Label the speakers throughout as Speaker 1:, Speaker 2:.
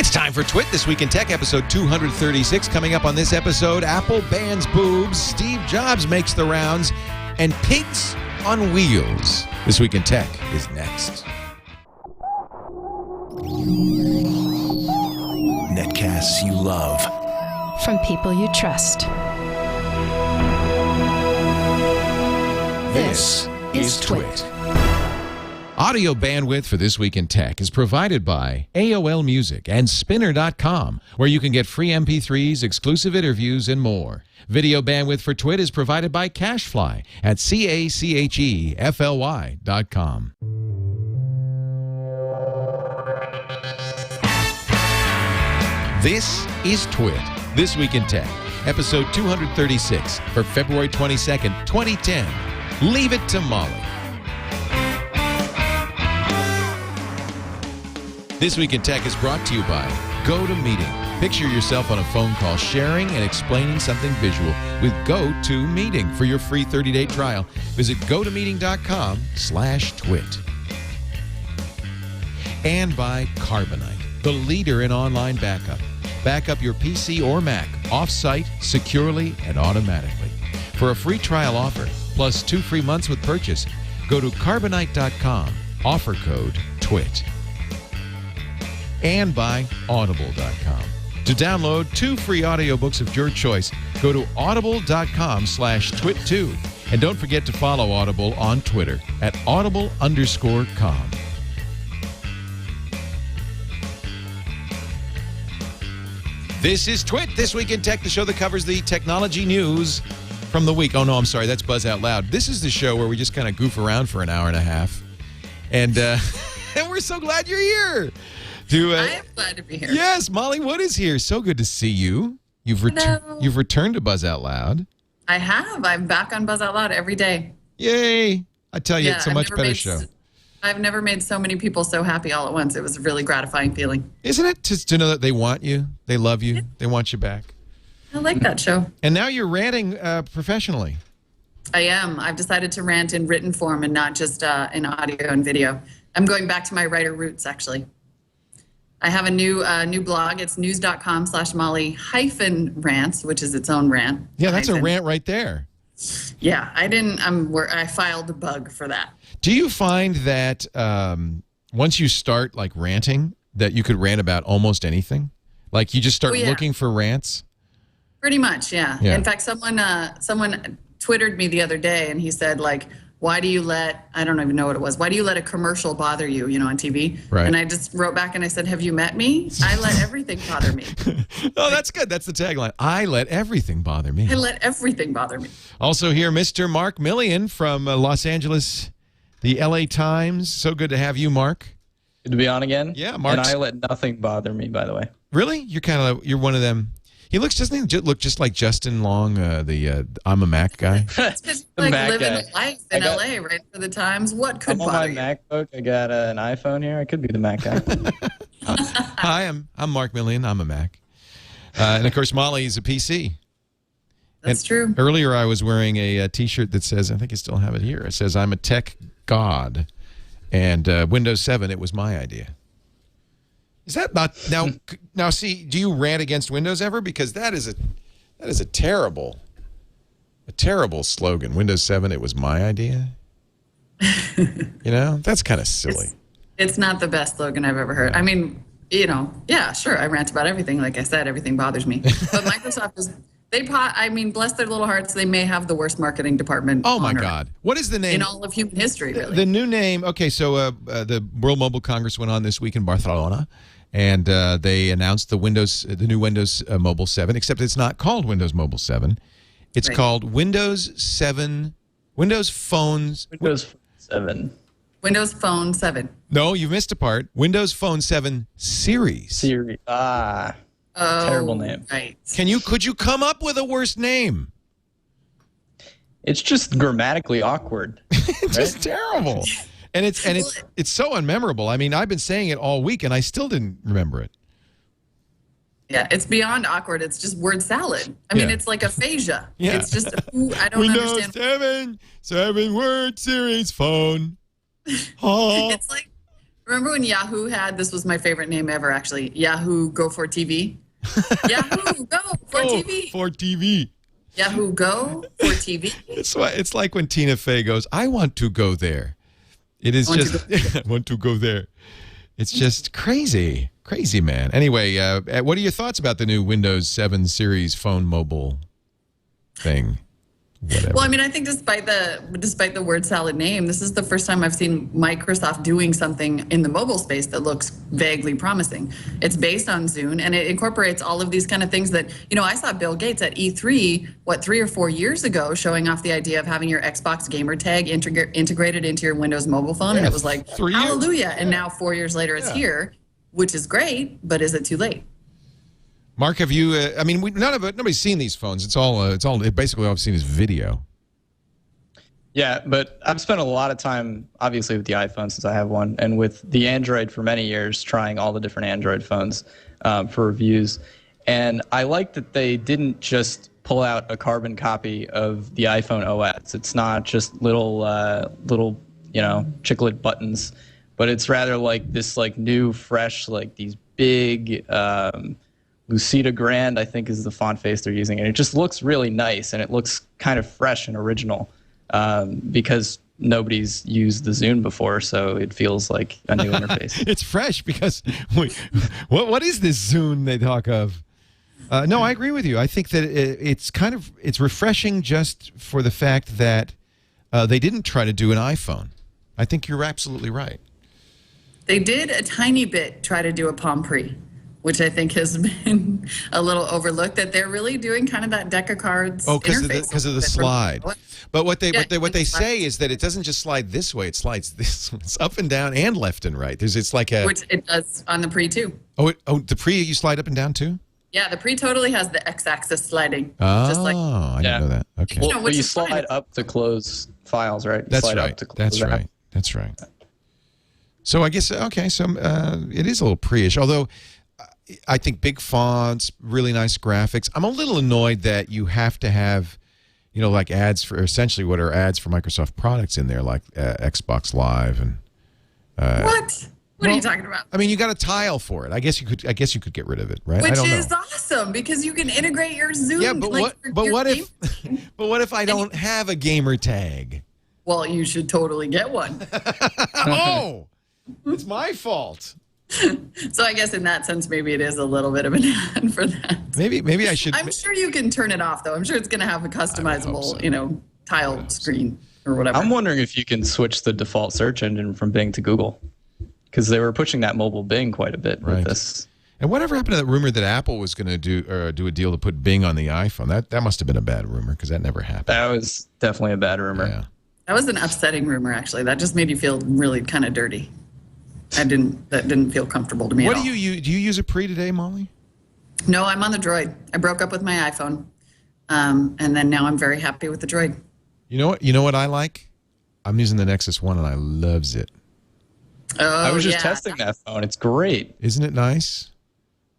Speaker 1: It's time for TWiT This Week in Tech, episode 236. Coming up on this episode, Apple bans boobs, Steve Jobs makes the rounds, and pigs on wheels. This Week in Tech is next.
Speaker 2: Netcasts you love.
Speaker 3: From people you trust.
Speaker 2: This is TWiT.
Speaker 1: Audio bandwidth for This Week in Tech is provided by AOL Music and Spinner.com, where you can get free MP3s, exclusive interviews, and more. Video bandwidth for TWiT is provided by CacheFly at CACHEFLY.com. This is TWiT, This Week in Tech, episode 236 for February 22nd, 2010. Leave it to Molly. This Week in Tech is brought to you by GoToMeeting. Picture yourself on a phone call sharing and explaining something visual with GoToMeeting. For your free 30-day trial, visit gotomeeting.com/twit. And by Carbonite, the leader in online backup. Back up your PC or Mac off-site, securely, and automatically. For a free trial offer, plus 2 free months with purchase, go to carbonite.com, offer code TWIT. And by Audible.com. To download 2 free audiobooks of your choice, go to audible.com/twit2. And don't forget to follow Audible on Twitter at audible_com. This is TWiT, This Week in Tech, the show that covers the technology news from the week. Oh, no, I'm sorry. That's Buzz Out Loud. This is the show where we just kind of goof around for an hour and a half. And, and we're so glad you're here.
Speaker 4: I am glad to be here.
Speaker 1: Yes, Molly Wood is here. So good to see you. You've returned to Buzz Out Loud.
Speaker 4: I have. I'm back on Buzz Out Loud every day.
Speaker 1: Yay. I tell you, it's a much better show.
Speaker 4: I've never made so many people so happy all at once. It was a really gratifying feeling.
Speaker 1: Isn't it? To know that they want you, they love you, they want you back.
Speaker 4: I like that show.
Speaker 1: And now you're ranting professionally. I
Speaker 4: am. I've decided to rant in written form and not just in audio and video. I'm going back to my writer roots, actually. I have a new blog. It's news.com/Molly-rants, which is its own rant.
Speaker 1: Yeah, that's a rant right there.
Speaker 4: Yeah, I filed a bug for that.
Speaker 1: Do you find that once you start like ranting, that you could rant about almost anything? Like you just start looking for rants?
Speaker 4: Pretty much, yeah. In fact, someone Twittered me the other day, and he said, like, why do you let, I don't even know what it was, why do you let a commercial bother you, on TV?
Speaker 1: Right.
Speaker 4: And I just wrote back and I said, have you met me? I let everything bother me.
Speaker 1: Oh, that's good. That's the tagline. I let everything bother me.
Speaker 4: I let everything bother me.
Speaker 1: Also here, Mr. Mark Milian from Los Angeles, the LA Times. So good to have you, Mark.
Speaker 5: Good to be on again.
Speaker 1: Yeah, Mark.
Speaker 5: And I let nothing bother me, by the way.
Speaker 1: Really? You're one of them. He doesn't he look just like Justin Long, I'm a Mac guy?
Speaker 4: It's because living a life in LA, right, for the Times. What could bother you?
Speaker 5: I'm on my MacBook. I got an iPhone here. I could be the Mac guy.
Speaker 1: Hi, I'm Mark Milian. I'm a Mac. And, of course, Molly is a PC.
Speaker 4: That's true.
Speaker 1: Earlier, I was wearing a T-shirt that says, I think I still have it here. It says, I'm a tech god. And Windows 7, it was my idea. Is that not now? See, do you rant against Windows ever? Because that is a terrible slogan. Windows 7, it was my idea. That's kind of silly.
Speaker 4: It's not the best slogan I've ever heard. I mean, yeah, sure, I rant about everything. Like I said, everything bothers me. But Microsoft is. Bless their little hearts, they may have the worst marketing department.
Speaker 1: Oh, my God. What is the name?
Speaker 4: In all of human history, really.
Speaker 1: The new name, okay, so the World Mobile Congress went on this week in Barcelona, and they announced the new Windows Mobile 7, except it's not called Windows Mobile 7. It's called Windows 7, Windows Phone
Speaker 5: 7.
Speaker 4: Windows Phone 7.
Speaker 1: No, you missed a part. Windows Phone 7 Series.
Speaker 4: Oh,
Speaker 5: terrible name.
Speaker 4: Right.
Speaker 1: Could you come up with a worse name?
Speaker 5: It's just grammatically awkward.
Speaker 1: It's just terrible. And it's so unmemorable. I mean, I've been saying it all week and I still didn't remember it.
Speaker 4: Yeah, it's beyond awkward. It's just word salad. I mean, it's like aphasia.
Speaker 1: Yeah.
Speaker 4: It's just I don't understand.
Speaker 1: Windows 7 word series phone. Oh.
Speaker 4: It's like Remember when Yahoo had, this was my favorite name ever, actually, Yahoo Go for TV? Yahoo Go for TV.
Speaker 1: For TV.
Speaker 4: Yahoo Go for TV.
Speaker 1: It's like when Tina Fey goes, I want to go there. It is just, I want to go there. It's just crazy. Crazy, man. Anyway, what are your thoughts about the new Windows 7 Series phone mobile thing? Whatever.
Speaker 4: Well, I mean, I think despite the word salad name, this is the first time I've seen Microsoft doing something in the mobile space that looks vaguely promising. It's based on Zune, and it incorporates all of these kind of things that, I saw Bill Gates at E3, 3 or 4 years ago, showing off the idea of having your Xbox gamer tag integrated into your Windows mobile phone, and it was like, hallelujah. And now 4 years later, it's here, which is great, but is it too late?
Speaker 1: Mark, have you? I mean, nobody's seen these phones. It's basically all I've seen is video.
Speaker 5: Yeah, but I've spent a lot of time, obviously, with the iPhone since I have one, and with the Android for many years, trying all the different Android phones for reviews. And I like that they didn't just pull out a carbon copy of the iPhone OS. It's not just little chiclet buttons, but it's rather like this new, fresh, these big. Lucida Grand, I think, is the font face they're using. And it just looks really nice, and it looks kind of fresh and original because nobody's used the Zune before, so it feels like a new interface.
Speaker 1: It's fresh because, wait, what is this Zune they talk of? No, I agree with you. I think that it's refreshing just for the fact that they didn't try to do an iPhone. I think you're absolutely right.
Speaker 4: They did a tiny bit try to do a Palm Pre, which I think has been a little overlooked, that they're really doing kind of that deck of cards interface.
Speaker 1: Because of the slide. But what they say is that it doesn't just slide this way; it slides this. It's up and down and left and right. It's like a
Speaker 4: which it does on the Pre too.
Speaker 1: The Pre you slide up and down too.
Speaker 4: Yeah, the Pre totally has the X-axis sliding.
Speaker 1: Oh,
Speaker 4: just like,
Speaker 1: I didn't know that. Okay.
Speaker 5: Well, you slide up to close files, right?
Speaker 1: That's right. That's right. So I guess it is a little Pre-ish, although. I think big fonts, really nice graphics. I'm a little annoyed that you have to have, like ads for essentially what are ads for Microsoft products in there, like Xbox Live and.
Speaker 4: What? What are you talking about?
Speaker 1: I mean, you got a tile for it. I guess you could get rid of it, right?
Speaker 4: Which
Speaker 1: I don't
Speaker 4: is
Speaker 1: know.
Speaker 4: awesome because you can integrate your Zoom.
Speaker 1: Yeah, but what if I don't have a gamer tag?
Speaker 4: Well, you should totally get one.
Speaker 1: Oh, it's my fault.
Speaker 4: So I guess in that sense, maybe it is a little bit of an ad for that.
Speaker 1: Maybe I should.
Speaker 4: I'm sure you can turn it off, though. I'm sure it's going to have a customizable, tile screen or whatever.
Speaker 5: I'm wondering if you can switch the default search engine from Bing to Google, because they were pushing that mobile Bing quite a bit with this.
Speaker 1: And whatever happened to that rumor that Apple was going to do a deal to put Bing on the iPhone? That must have been a bad rumor because that never happened.
Speaker 5: That was definitely a bad rumor.
Speaker 1: Yeah.
Speaker 4: That was an upsetting rumor, actually. That just made you feel really kind of dirty. That didn't feel comfortable to me at all.
Speaker 1: Do you use a Pre today, Molly?
Speaker 4: No, I'm on the Droid. I broke up with my iPhone, and then now I'm very happy with the Droid.
Speaker 1: You know what I like? I'm using the Nexus 1 and I loves it.
Speaker 4: Oh,
Speaker 5: I was just testing that phone. It's great.
Speaker 1: Isn't it nice?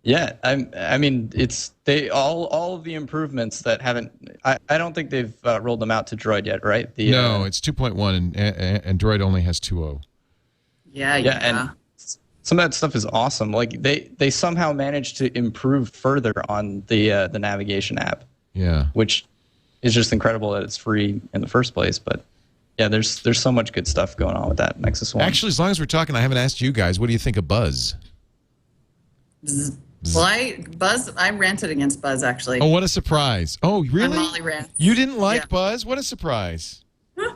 Speaker 5: Yeah, I mean, it's all of the improvements that haven't. I don't think they've rolled them out to Droid yet, right?
Speaker 1: No, it's 2.1 and Droid only has 2.0.
Speaker 4: Yeah.
Speaker 5: And some of that stuff is awesome. Like they somehow managed to improve further on the navigation app.
Speaker 1: Yeah.
Speaker 5: Which is just incredible that it's free in the first place. But yeah, there's so much good stuff going on with that Nexus 1.
Speaker 1: Actually, as long as we're talking, I haven't asked you guys. What do you think of Buzz?
Speaker 4: Well, I ranted against Buzz, actually.
Speaker 1: Oh, what a surprise! Oh, really?
Speaker 4: Molly rants.
Speaker 1: You didn't like Buzz? What a surprise!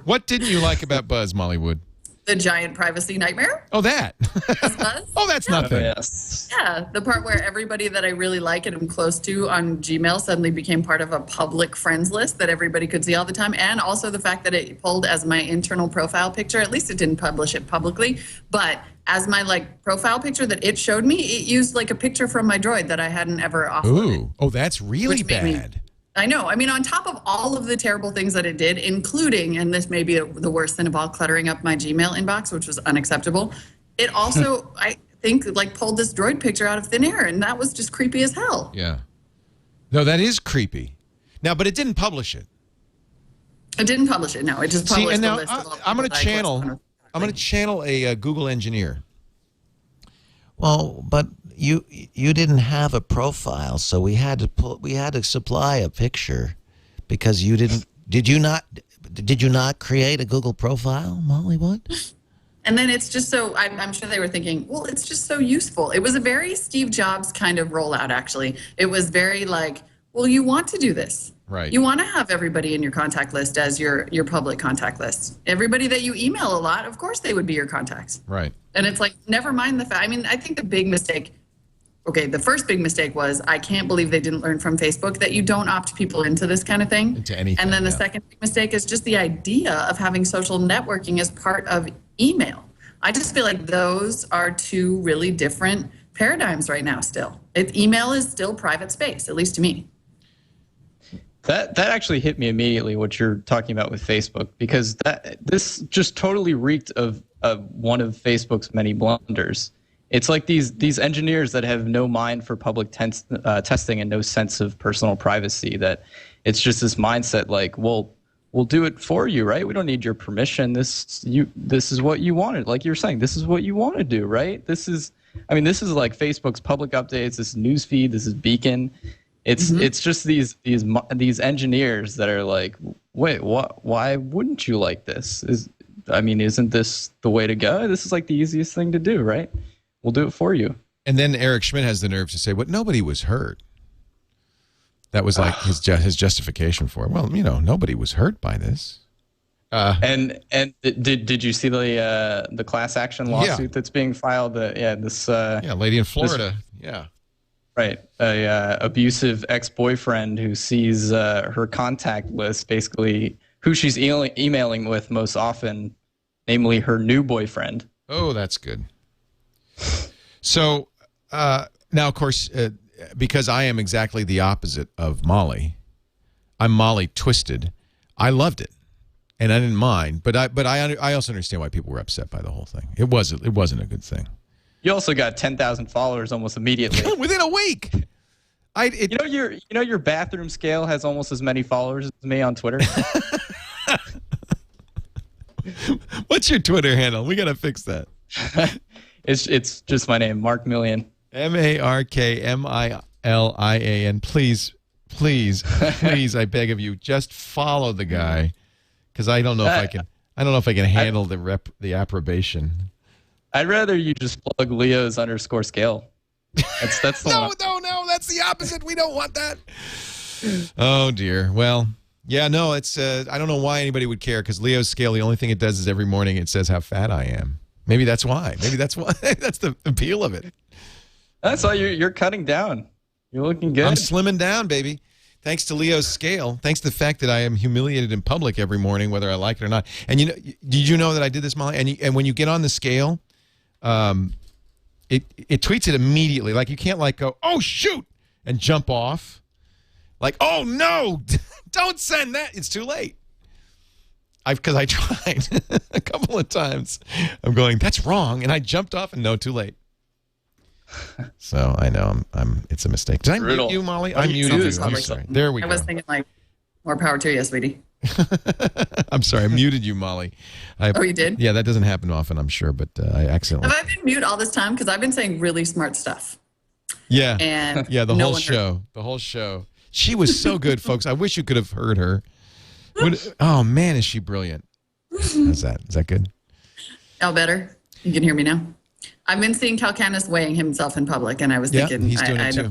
Speaker 1: What didn't you like about Buzz, Molly Wood?
Speaker 4: The giant privacy nightmare.
Speaker 1: Oh, that.
Speaker 4: Buzz?
Speaker 1: Oh, that's nothing.
Speaker 5: Yes.
Speaker 4: Yeah, the part where everybody that I really like and am close to on Gmail suddenly became part of a public friends list that everybody could see all the time, and also the fact that it pulled as my internal profile picture. At least it didn't publish it publicly, but as my profile picture that it showed me, it used a picture from my Droid that I hadn't ever offloaded.
Speaker 1: Ooh, oh, that's really bad.
Speaker 4: I know. I mean, on top of all of the terrible things that it did, including, and this may be the worst thing of all, cluttering up my Gmail inbox, which was unacceptable, it also, I think, pulled this Droid picture out of thin air, and that was just creepy as hell.
Speaker 1: Yeah. No, that is creepy. Now, but it didn't publish it.
Speaker 4: It didn't publish it, no. It just published
Speaker 1: and now
Speaker 4: the list of all
Speaker 1: I'm going
Speaker 4: people
Speaker 1: to
Speaker 4: that I
Speaker 1: channel a Google engineer.
Speaker 6: Well, but you didn't have a profile, so we had to supply a picture because you didn't. Did you not create a Google profile, Molly? What?
Speaker 4: And then it's just so, I'm sure they were thinking, well, it's just so useful. It was a very Steve Jobs kind of rollout, actually. It was very like, well, you want to do this.
Speaker 1: Right.
Speaker 4: You want to have everybody in your contact list as your public contact list. Everybody that you email a lot, of course, they would be your contacts.
Speaker 1: Right.
Speaker 4: And it's like, never mind the fact. I mean, I think the big mistake, the first big mistake was, I can't believe they didn't learn from Facebook that you don't opt people into this kind of thing.
Speaker 1: Into anything.
Speaker 4: And then the second big mistake is just the idea of having social networking as part of email. I just feel like those are two really different paradigms right now still. Email is still private space, at least to me.
Speaker 5: That actually hit me immediately, what you're talking about with Facebook, because this just totally reeked of one of Facebook's many blunders. It's like these engineers that have no mind for public testing and no sense of personal privacy, that it's just this mindset like, well, we'll do it for you, right? We don't need your permission. This is what you wanted. Like you're saying, this is what you want to do, right? This is like Facebook's public updates, this is newsfeed, this is Beacon. It's just these engineers that are like, wait, what? Why wouldn't you like this? Isn't this the way to go? This is like the easiest thing to do, right? We'll do it for you.
Speaker 1: And then Eric Schmidt has the nerve to say, "What? Nobody was hurt." That was like his justification for it. Well, nobody was hurt by this.
Speaker 5: And did you see the class action lawsuit that's being filed?
Speaker 1: Lady in Florida.
Speaker 5: Right. A abusive ex-boyfriend who sees her contact list, basically who she's emailing with most often, namely her new boyfriend.
Speaker 1: Oh, that's good. So now, of course, because I am exactly the opposite of Molly, I'm Molly twisted. I loved it, and I didn't mind. But I also understand why people were upset by the whole thing. It wasn't a good thing.
Speaker 5: You also got 10,000 followers almost immediately.
Speaker 1: Within a week.
Speaker 5: Your bathroom scale has almost as many followers as me on Twitter.
Speaker 1: What's your Twitter handle? We got to fix that.
Speaker 5: It's just my name, Mark Milian.
Speaker 1: MarkMilian. Please, I beg of you, just follow the guy, because I don't know if I can. I don't know if I can handle the approbation.
Speaker 5: I'd rather you just plug Leo's _scale. That's the
Speaker 1: No, that's the opposite. We don't want that. Oh dear. Well, yeah, no, it's I don't know why anybody would care, because Leo's scale, the only thing it does is every morning it says how fat I am. Maybe that's why. That's the appeal of it.
Speaker 5: That's why you're cutting down. You're looking good.
Speaker 1: I'm slimming down, baby. Thanks to Leo's scale. Thanks to the fact that I am humiliated in public every morning, whether I like it or not. And did you know that I did this, Molly? And when you get on the scale, it tweets it immediately. Like, you can't go, oh shoot, and jump off. Like, oh no, don't send that. It's too late. Because I tried a couple of times. I'm going, that's wrong, and I jumped off, and no, too late. So I know it's a mistake. Did I mute you, Molly? I muted you. I'm sorry. There we go.
Speaker 4: I was thinking more power to you, sweetie.
Speaker 1: I'm sorry, I muted you, Molly.
Speaker 4: Oh, you did?
Speaker 1: Yeah, that doesn't happen often, I'm sure, but I accidentally.
Speaker 4: Have I been mute all this time? Because I've been saying really smart stuff.
Speaker 1: Yeah.
Speaker 4: And
Speaker 1: the whole show. The whole show. She was so good, folks. I wish you could have heard her. Oh man, is she brilliant? How's that? Is that good?
Speaker 4: Oh, better. You can hear me now. I've been seeing Calcanis weighing himself in public, and I was thinking,
Speaker 1: he's doing it too.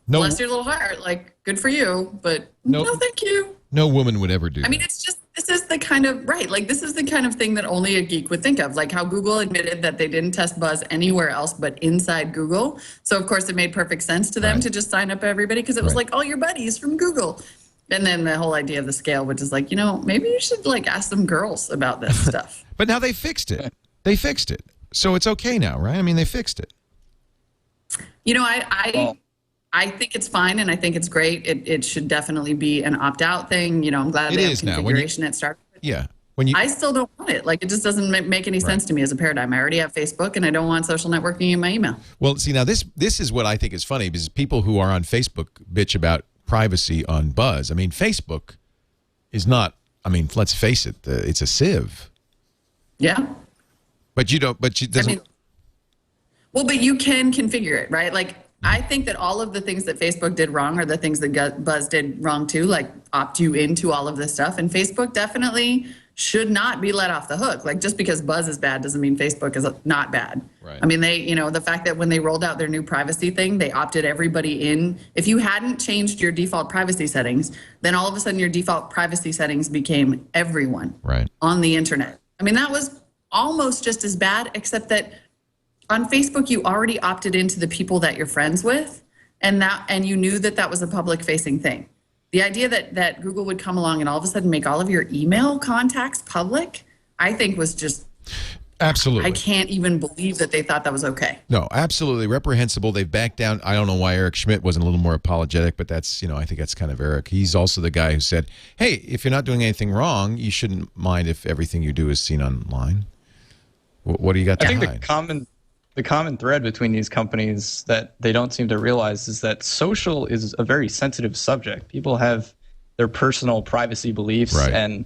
Speaker 4: Bless your little heart. Like, good for you, but no, thank you.
Speaker 1: No woman would ever do that.
Speaker 4: I mean, this is the kind of, right, like, this is the kind of thing that only a geek would think of. Like how Google admitted that they didn't test Buzz anywhere else but inside Google. So, of course, it made perfect sense to them to just sign up everybody, because it was like all your buddies from Google. And then the whole idea of the scale, which is like, maybe you should ask some girls about this stuff.
Speaker 1: But now they fixed it. So it's okay now, right? I mean, they fixed it.
Speaker 4: I think it's fine, and I think it's great. It should definitely be an opt-out thing. I'm glad they have configuration at start.
Speaker 1: Yeah.
Speaker 4: I still don't want it. Like, it just doesn't make any sense to me as a paradigm. I already have Facebook, and I don't want social networking in my email. Well,
Speaker 1: see, now this is what I think is funny, because people who are on Facebook bitch about privacy on Buzz. I mean, Facebook is not, let's face it, it's a sieve.
Speaker 4: Yeah.
Speaker 1: But you don't, but she doesn't.
Speaker 4: Well, but you can configure it, right? Like, I think that all of the things that Facebook did wrong are the things that Buzz did wrong too, like opt you into all of this stuff. And Facebook definitely should not be let off the hook. Like, just because Buzz is bad doesn't mean Facebook is not bad.
Speaker 1: Right.
Speaker 4: I mean, the fact that when they rolled out their new privacy thing, they opted everybody in. If you hadn't changed your default privacy settings, then all of a sudden your default privacy settings became everyone on the internet. I mean, that was almost just as bad, except that on Facebook, you already opted into the people that you're friends with, and you knew that was a public-facing thing. The idea that Google would come along and all of a sudden make all of your email contacts public, I think was just
Speaker 1: absolutely.
Speaker 4: I can't even believe that they thought that was okay.
Speaker 1: No, absolutely reprehensible. They've backed down. I don't know why Eric Schmidt wasn't a little more apologetic, but that's, I think that's kind of Eric. He's also the guy who said, hey, if you're not doing anything wrong, you shouldn't mind if everything you do is seen online. What do you got to hide?
Speaker 5: I think the common thread between these companies that they don't seem to realize is that social is a very sensitive subject. People have their personal privacy beliefs, and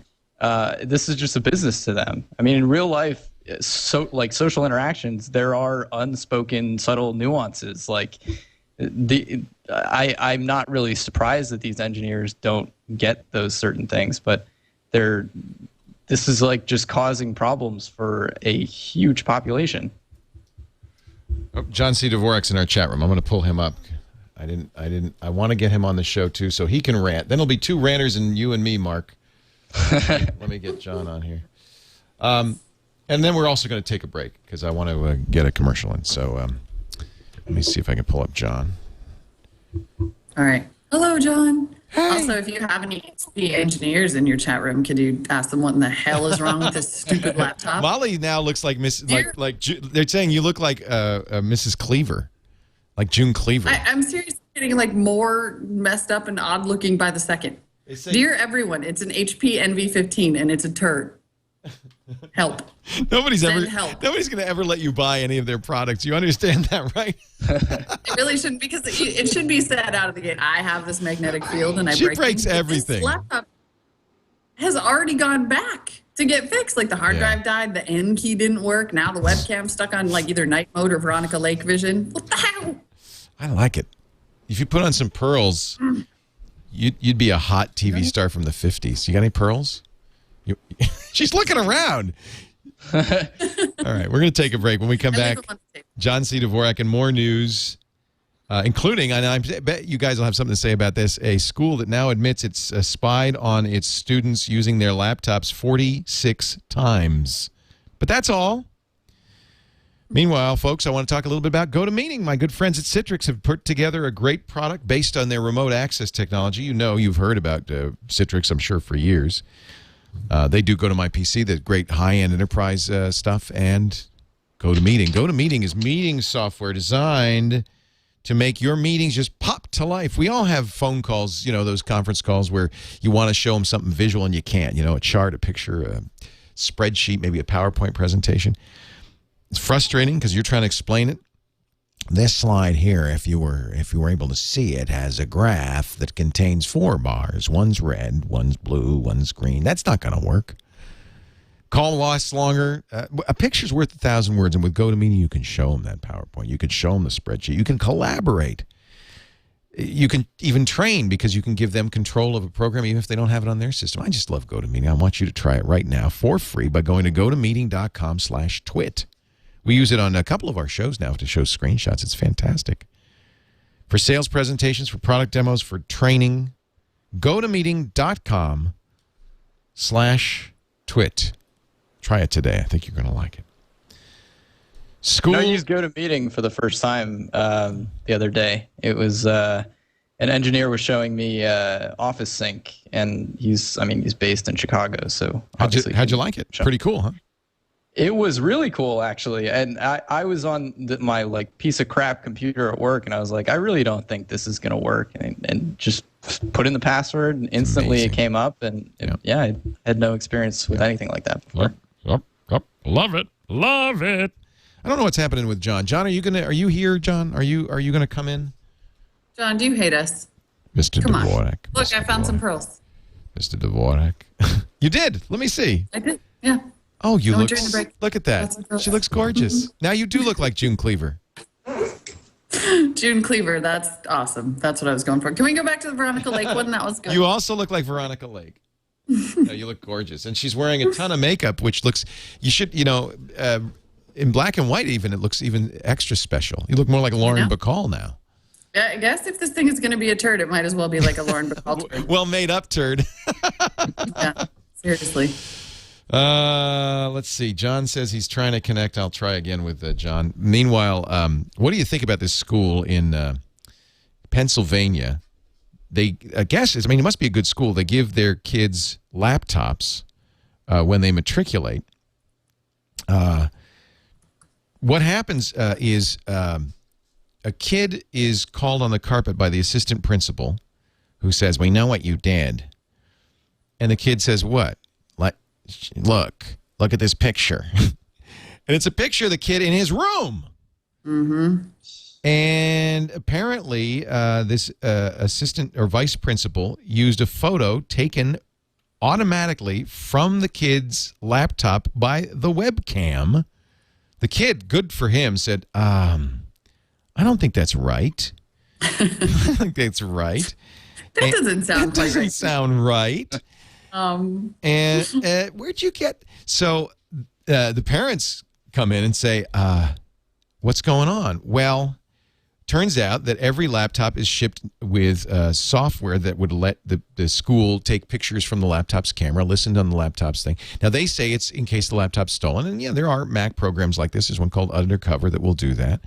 Speaker 5: this is just a business to them. I mean, in real life, like social interactions, there are unspoken, subtle nuances. Like, I'm not really surprised that these engineers don't get those certain things, but this is like just causing problems for a huge population.
Speaker 1: Oh, John C. Dvorak's in our chat room. I'm going to pull him up. I want to get him on the show too, so he can rant. Then it'll be two ranters and you and me, Mark. Let me get John on here. And then we're also going to take a break because I want to get a commercial in. So let me see if I can pull up John.
Speaker 4: All right. Hello, John.
Speaker 1: Hey.
Speaker 4: Also, if you have any HP engineers in your chat room, could you ask them what in the hell is wrong with this stupid laptop?
Speaker 1: Molly now looks like they're saying you look like Mrs. Cleaver, like June Cleaver.
Speaker 4: I'm seriously getting like more messed up and odd looking by the second. Dear everyone, it's an HP NV15 and it's a turd. Help.
Speaker 1: Nobody's
Speaker 4: Send help.
Speaker 1: going to ever let you buy any of their products. You understand that, right?
Speaker 4: It really shouldn't, because it should be said out of the gate. I have this magnetic field and
Speaker 1: She breaks everything.
Speaker 4: This laptop has already gone back to get fixed. Like, the hard drive died, the N key didn't work. Now the webcam's stuck on like either night mode or Veronica Lake vision. What the hell? I
Speaker 1: like it. If you put on some pearls, you'd be a hot TV star from the 50s. You got any pearls? She's looking around. All right, we're going to take a break. When we come back, John C. Dvorak and more news, including, and I bet you guys will have something to say about this, a school that now admits it's spied on its students using their laptops 46 times. But that's all. Meanwhile, folks, I want to talk a little bit about GoToMeeting. My good friends at Citrix have put together a great product based on their remote access technology. You've heard about Citrix, I'm sure, for years. They do GoToMyPC, the great high-end enterprise stuff, and GoToMeeting. GoToMeeting is meeting software designed to make your meetings just pop to life. We all have phone calls, those conference calls where you want to show them something visual and you can't. A chart, a picture, a spreadsheet, maybe a PowerPoint presentation. It's frustrating because you're trying to explain it. This slide here, if you were able to see it, has a graph that contains 4 bars. One's red, one's blue, one's green. That's not going to work. Call lasts longer. A picture's worth 1,000 words, and with GoToMeeting, you can show them that PowerPoint. You can show them the spreadsheet. You can collaborate. You can even train because you can give them control of a program even if they don't have it on their system. I just love GoToMeeting. I want you to try it right now for free by going to gotomeeting.com/twit. We use it on a couple of our shows now to show screenshots. It's fantastic. For sales presentations, for product demos, for training, gotomeeting.com/twit. Try it today. I think you're going to like it.
Speaker 5: I used GoToMeeting for the first time the other day. It was an engineer was showing me Office Sync, and he's based in Chicago. So
Speaker 1: how'd you like it? Pretty cool, huh?
Speaker 5: It was really cool, actually. And I was on my piece of crap computer at work, and I was like, I really don't think this is going to work. And just put in the password, and instantly it came up. And I had no experience with anything like that before.
Speaker 1: Yep. Love it. Love it. I don't know what's happening with John. John, are you here, John? Are you going to come in?
Speaker 4: John, do you hate us?
Speaker 1: Mr. Dvorak.
Speaker 4: Look, I found some pearls.
Speaker 1: Mr. Dvorak. You did? Let me see.
Speaker 4: I did, yeah.
Speaker 1: Oh, look at that. She looks gorgeous. Now you do look like June Cleaver.
Speaker 4: June Cleaver, that's awesome. That's what I was going for. Can we go back to the Veronica Lake one? That was good.
Speaker 1: You also look like Veronica Lake. No, you look gorgeous. And she's wearing a ton of makeup, which looks, in black and white even, it looks even extra special. You look more like Lauren Bacall now.
Speaker 4: Yeah, I guess if this thing is going to be a turd, it might as well be like a Lauren Bacall turd.
Speaker 1: Well made up turd.
Speaker 4: Yeah, seriously.
Speaker 1: Let's see. John says he's trying to connect. I'll try again with John. Meanwhile, what do you think about this school in Pennsylvania? I guess, it must be a good school. They give their kids laptops when they matriculate. What happens is a kid is called on the carpet by the assistant principal who says, "We know what you did." And the kid says, "What?" Look at this picture. And it's a picture of the kid in his room. Mm-hmm. And apparently this assistant or vice principal used a photo taken automatically from the kid's laptop by the webcam. The kid, good for him, said, I don't think that's right. I don't think that's right.
Speaker 4: That doesn't sound right.
Speaker 1: Doesn't sound right. And where'd you get? So the parents come in and say, what's going on? Well, turns out that every laptop is shipped with software that would let the school take pictures from the laptop's camera, listen on the laptop's thing. Now, they say it's in case the laptop's stolen. And, yeah, there are Mac programs like this. There's one called Undercover that will do that.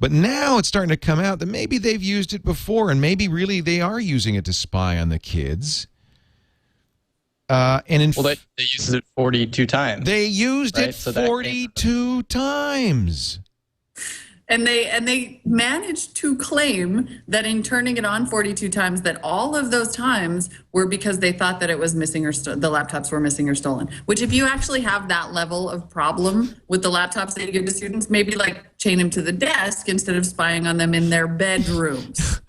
Speaker 1: But now it's starting to come out that maybe they've used it before, and maybe really they are using it to spy on the kids. They
Speaker 5: used it 42 times.
Speaker 1: They used it 42 times.
Speaker 4: And they managed to claim that in turning it on 42 times, that all of those times were because they thought that it was missing or the laptops were missing or stolen. Which, if you actually have that level of problem with the laptops that you give to students, maybe like chain them to the desk instead of spying on them in their bedrooms.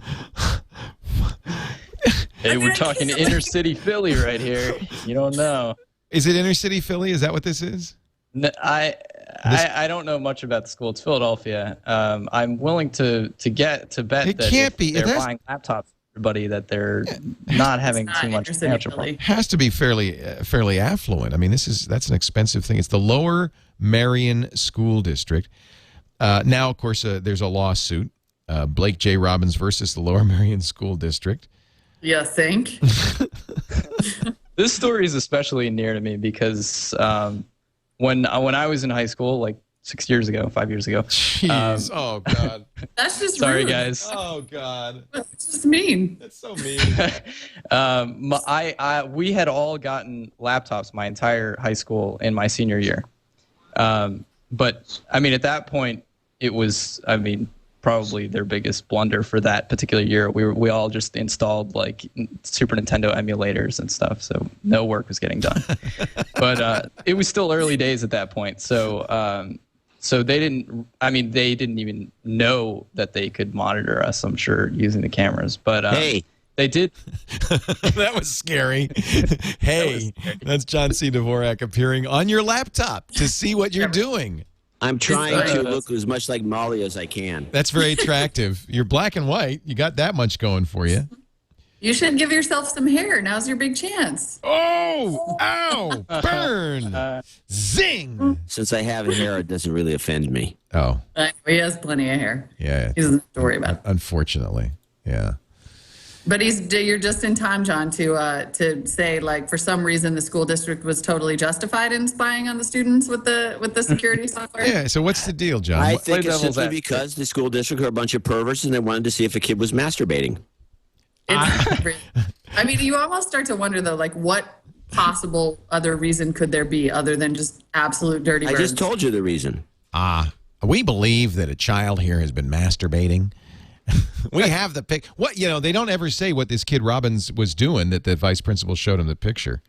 Speaker 5: Hey, we're talking inner city Philly right here. You don't know.
Speaker 1: Is it inner city Philly? Is that what this is?
Speaker 5: No, I don't know much about the school. It's Philadelphia. I'm willing to bet that they're buying laptops for everybody, that they're not having too much financial problem.
Speaker 1: Has to be fairly affluent. I mean, that's an expensive thing. It's the Lower Marion School District. Now, of course, there's a lawsuit. Blake J. Robbins versus the Lower Marion School District.
Speaker 4: You think?
Speaker 5: This story is especially near to me because when I was in high school, like 5 years ago.
Speaker 1: Jeez. Oh, God.
Speaker 4: That's just
Speaker 5: sorry,
Speaker 4: rude.
Speaker 5: guys.
Speaker 1: Oh, God.
Speaker 4: That's just mean.
Speaker 1: That's so mean.
Speaker 5: We had all gotten laptops my entire high school in my senior year. But, I mean, at that point, it was, probably their biggest blunder for that particular year. We all just installed like Super Nintendo emulators and stuff, so no work was getting done. But it was still early days at that point, so they didn't even know that they could monitor us, I'm sure, using the cameras. But
Speaker 6: hey,
Speaker 5: they did.
Speaker 1: That was scary. Hey, that's John C. Dvorak appearing on your laptop to see what you're doing.
Speaker 7: I'm trying to look as much like Molly as I can.
Speaker 1: That's very attractive. You're black and white. You got that much going for you.
Speaker 4: You should give yourself some hair. Now's your big chance.
Speaker 1: Oh! Ow! Burn! Zing!
Speaker 7: Since I have hair, it doesn't really offend me.
Speaker 1: Oh.
Speaker 4: He has plenty of hair.
Speaker 1: Yeah.
Speaker 4: He doesn't have to worry about it.
Speaker 1: Unfortunately. Yeah.
Speaker 4: But you're just in time, John, to say, like, for some reason the school district was totally justified in spying on the students with the security software.
Speaker 1: Yeah. So what's the deal, John?
Speaker 7: I think it's simply because the school district are a bunch of perverts and they wanted to see if a kid was masturbating.
Speaker 4: You almost start to wonder, though, like, what possible other reason could there be other than just absolute dirty birds?
Speaker 7: I just told you the reason.
Speaker 6: We believe that a child here has been masturbating.
Speaker 1: We have the pic. What, they don't ever say what this kid Robbins was doing, that the vice principal showed him the picture.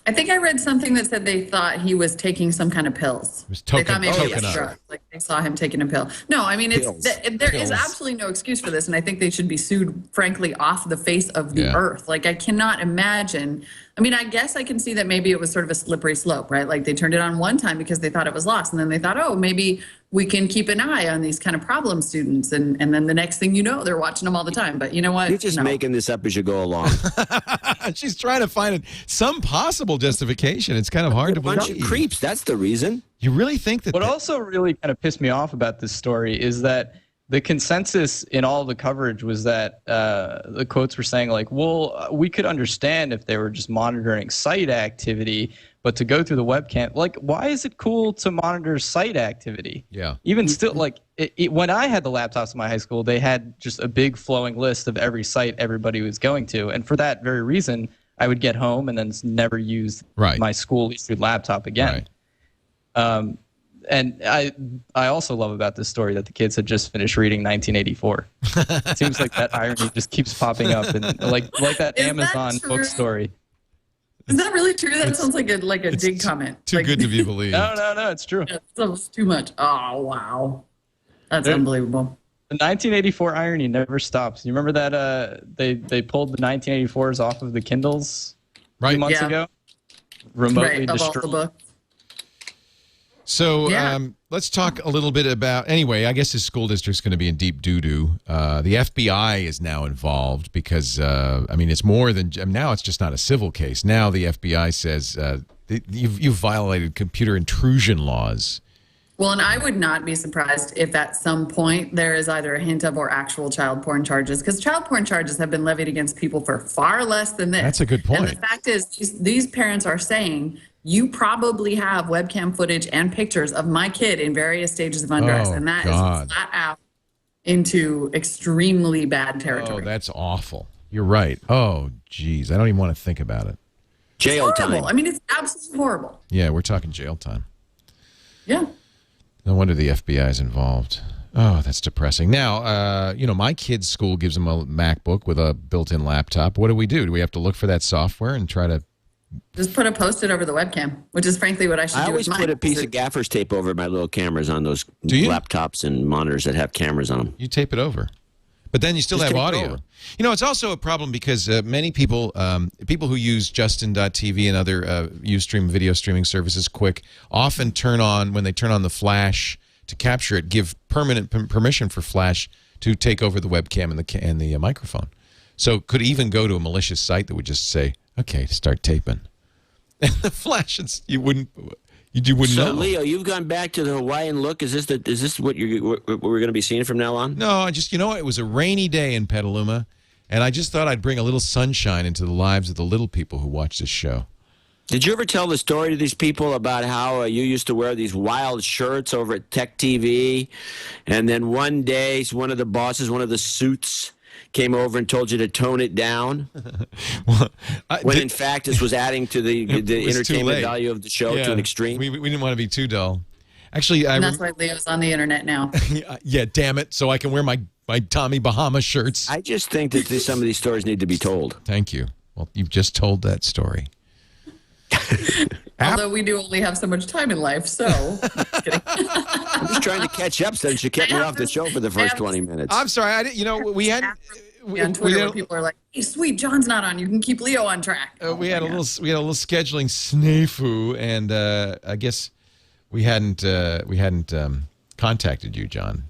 Speaker 4: I think I read something that said they thought he was taking some kind of pills.
Speaker 1: It was
Speaker 4: they thought maybe it was drugs. Like, they saw him taking a pill. No, there is absolutely no excuse for this, and I think they should be sued, frankly, off the face of the earth. Like, I cannot imagine. I guess I can see that maybe it was sort of a slippery slope, right? Like, they turned it on one time because they thought it was lost, and then they thought, oh, maybe we can keep an eye on these kind of problem students. And then the next thing you know, they're watching them all the time. But you know what?
Speaker 7: You're just making this up as you go along.
Speaker 1: She's trying to find some possible justification. It's kind of hard to believe.
Speaker 7: A bunch of creeps. That's the reason.
Speaker 1: You really think that?
Speaker 5: What also really kind of pissed me off about this story is that the consensus in all the coverage was that the quotes were saying like, well, we could understand if they were just monitoring site activity, but to go through the webcam, like, why is it cool to monitor site activity?
Speaker 1: Yeah.
Speaker 5: Even still, like, when I had the laptops in my high school, they had just a big flowing list of every site everybody was going to. And for that very reason, I would get home and then never use my school-issued laptop again. Right. And I also love about this story that the kids had just finished reading 1984. It seems like that irony just keeps popping up, and like that Amazon book story.
Speaker 4: Is that really true? That sounds like a dig comment.
Speaker 1: Too good to be believed.
Speaker 5: No, it's true.
Speaker 4: It's too much. Oh wow, that's unbelievable.
Speaker 5: The 1984 irony never stops. You remember that they pulled the 1984s off of the Kindles a few months ago, remotely destroyed.
Speaker 4: All the books.
Speaker 1: So let's talk a little bit about, anyway, I guess his school district's going to be in deep doo-doo. The FBI is now involved because, I mean, it's more than, now it's just not a civil case. Now the FBI says you've violated computer intrusion laws.
Speaker 4: Well, and I would not be surprised if at some point there is either a hint of or actual child porn charges, because child porn charges have been levied against people for far less than this.
Speaker 1: That's a good point.
Speaker 4: And the fact is, these parents are saying, you probably have webcam footage and pictures of my kid in various stages of undress, and that is flat out into extremely bad territory.
Speaker 1: Oh, that's awful. You're right. Oh, geez. I don't even want to think about it.
Speaker 7: Jail time.
Speaker 4: I mean, it's absolutely horrible.
Speaker 1: Yeah, we're talking jail time.
Speaker 4: Yeah.
Speaker 1: No wonder the FBI is involved. Oh, that's depressing. Now, you know, my kid's school gives them a MacBook with a built-in laptop. What do? Do we have to look for that software and try to...
Speaker 4: Just put a Post-it over the webcam, which is frankly what I should do.
Speaker 7: I always put a piece of gaffer's tape over my little cameras on those laptops and monitors that have cameras on them.
Speaker 1: You tape it over. But then you still have audio. You know, it's also a problem because many people, people who use Justin.tv and other Ustream video streaming services, Quick, often turn on, when they turn on the flash to capture it, give permanent permission for flash to take over the webcam and the microphone. So could even go to a malicious site that would just say, okay, start taping. And the flash, you wouldn't know.
Speaker 7: So, Leo, you've gone back to the Hawaiian look. Is this what we're going to be seeing from now on?
Speaker 1: No, you know, it was a rainy day in Petaluma, and I just thought I'd bring a little sunshine into the lives of the little people who watch this show.
Speaker 7: Did you ever tell the story to these people about how you used to wear these wild shirts over at Tech TV, and then one day one of the bosses, one of the suits, came over and told you to tone it down? Well, when in fact this was adding to the entertainment value of the show to an extreme?
Speaker 1: We didn't want to be too dull. Actually,
Speaker 4: that's why Leo's on the internet now.
Speaker 1: Yeah, damn it. So I can wear my Tommy Bahama shirts.
Speaker 7: I just think that some of these stories need to be told.
Speaker 1: Thank you. Well, you've just told that story.
Speaker 4: Although we do only have so much time in life, so.
Speaker 7: I'm just trying to catch up since you kept me off the show for the first 20 minutes.
Speaker 1: I'm sorry. I didn't, you know, we had...
Speaker 4: on Twitter, where people are like, "Hey, sweet, John's not on. You can keep Leo on track."
Speaker 1: We had a little scheduling snafu, and I guess we hadn't contacted you, John.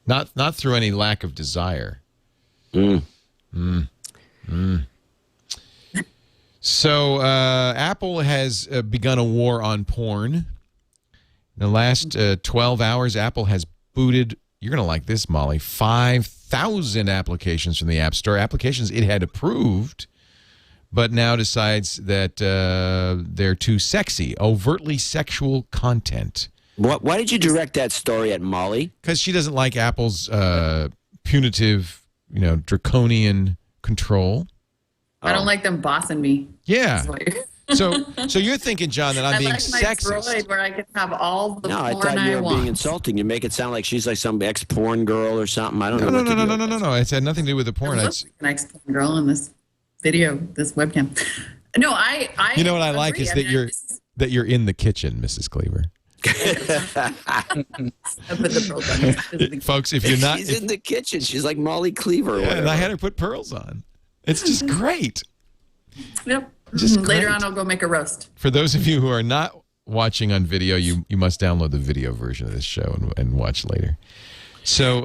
Speaker 1: Not through any lack of desire. So Apple has begun a war on porn. In the last 12 hours, Apple has booted. You're gonna like this, Molly. 5,000 applications from the App Store, applications it had approved, but now decides that they're too sexy, overtly sexual content.
Speaker 7: Why did you direct that story at Molly?
Speaker 1: Because she doesn't like Apple's punitive, draconian control.
Speaker 4: I don't like them bossing me.
Speaker 1: Yeah. So you're thinking, John, that I'm being sexist.
Speaker 4: Droid where I can have all the porn
Speaker 7: I thought you were
Speaker 4: want.
Speaker 7: being insulting. You make it sound like she's like some ex-porn girl or something. I don't know.
Speaker 1: No. It had nothing to do with the porn.
Speaker 4: It's an ex-porn girl in this video, this webcam. No, I
Speaker 1: You know what I like is that you're in the kitchen, Mrs. Cleaver. Folks, if you're not,
Speaker 7: she's in the kitchen. She's like Molly Cleaver.
Speaker 1: Yeah, and I had her put pearls on. It's just great.
Speaker 4: Yep.
Speaker 1: Just
Speaker 4: Later
Speaker 1: great.
Speaker 4: on, I'll go make a roast.
Speaker 1: For those of you who are not watching on video, you must download the video version of this show and watch later. So,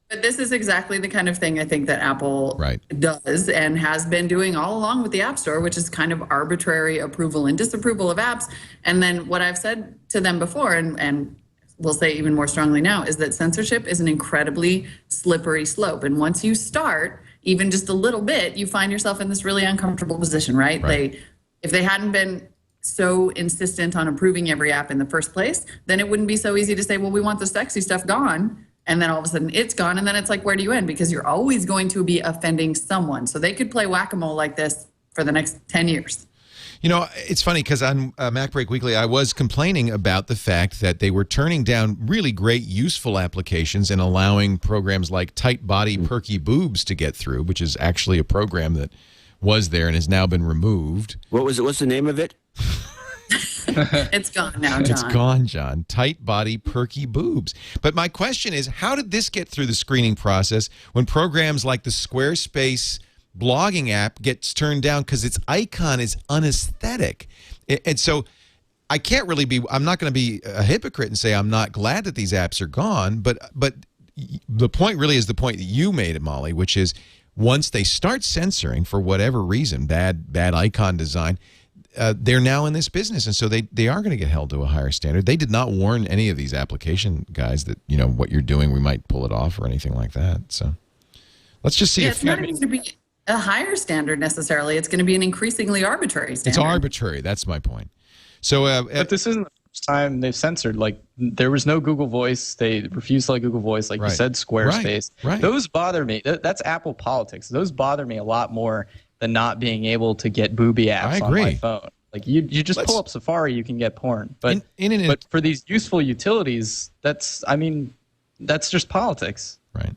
Speaker 4: but this is exactly the kind of thing I think that Apple does and has been doing all along with the App Store, which is kind of arbitrary approval and disapproval of apps. And then what I've said to them before, and we'll say even more strongly now, is that censorship is an incredibly slippery slope. And once you start, even just a little bit, you find yourself in this really uncomfortable position, right? If they hadn't been so insistent on approving every app in the first place, then it wouldn't be so easy to say, well, we want the sexy stuff gone. And then all of a sudden it's gone. And then it's like, where do you end? Because you're always going to be offending someone. So they could play whack-a-mole like this for the next 10 years.
Speaker 1: You know, it's funny because on Mac Break Weekly, I was complaining about the fact that they were turning down really great, useful applications and allowing programs like Tight Body Perky Boobs to get through, which is actually a program that was there and has now been removed.
Speaker 7: What was it? What's the name of it?
Speaker 4: It's gone now, John.
Speaker 1: It's gone, John. Tight Body Perky Boobs. But my question is, how did this get through the screening process when programs like the Squarespace blogging app gets turned down because its icon is unaesthetic? And so I can't really be, I'm not going to be a hypocrite and say I'm not glad that these apps are gone, but the point really is the point that you made, Molly, which is once they start censoring for whatever reason, bad icon design, they're now in this business, and so they are going to get held to a higher standard. They did not warn any of these application guys that, you know, what you're doing, we might pull it off or anything like that. So let's just see.
Speaker 4: It's not going to be a higher standard necessarily. It's going to be an increasingly arbitrary standard.
Speaker 1: It's arbitrary. That's my point. So,
Speaker 5: but this isn't the first time they've censored. Like, there was no Google Voice. They refused to let Google Voice. Like you said, Squarespace.
Speaker 1: Right.
Speaker 5: Those bother me. That's Apple politics. Those bother me a lot more than not being able to get booby apps on my phone. Like you just pull up Safari, you can get porn. But but for these useful utilities, that's just politics.
Speaker 1: Right.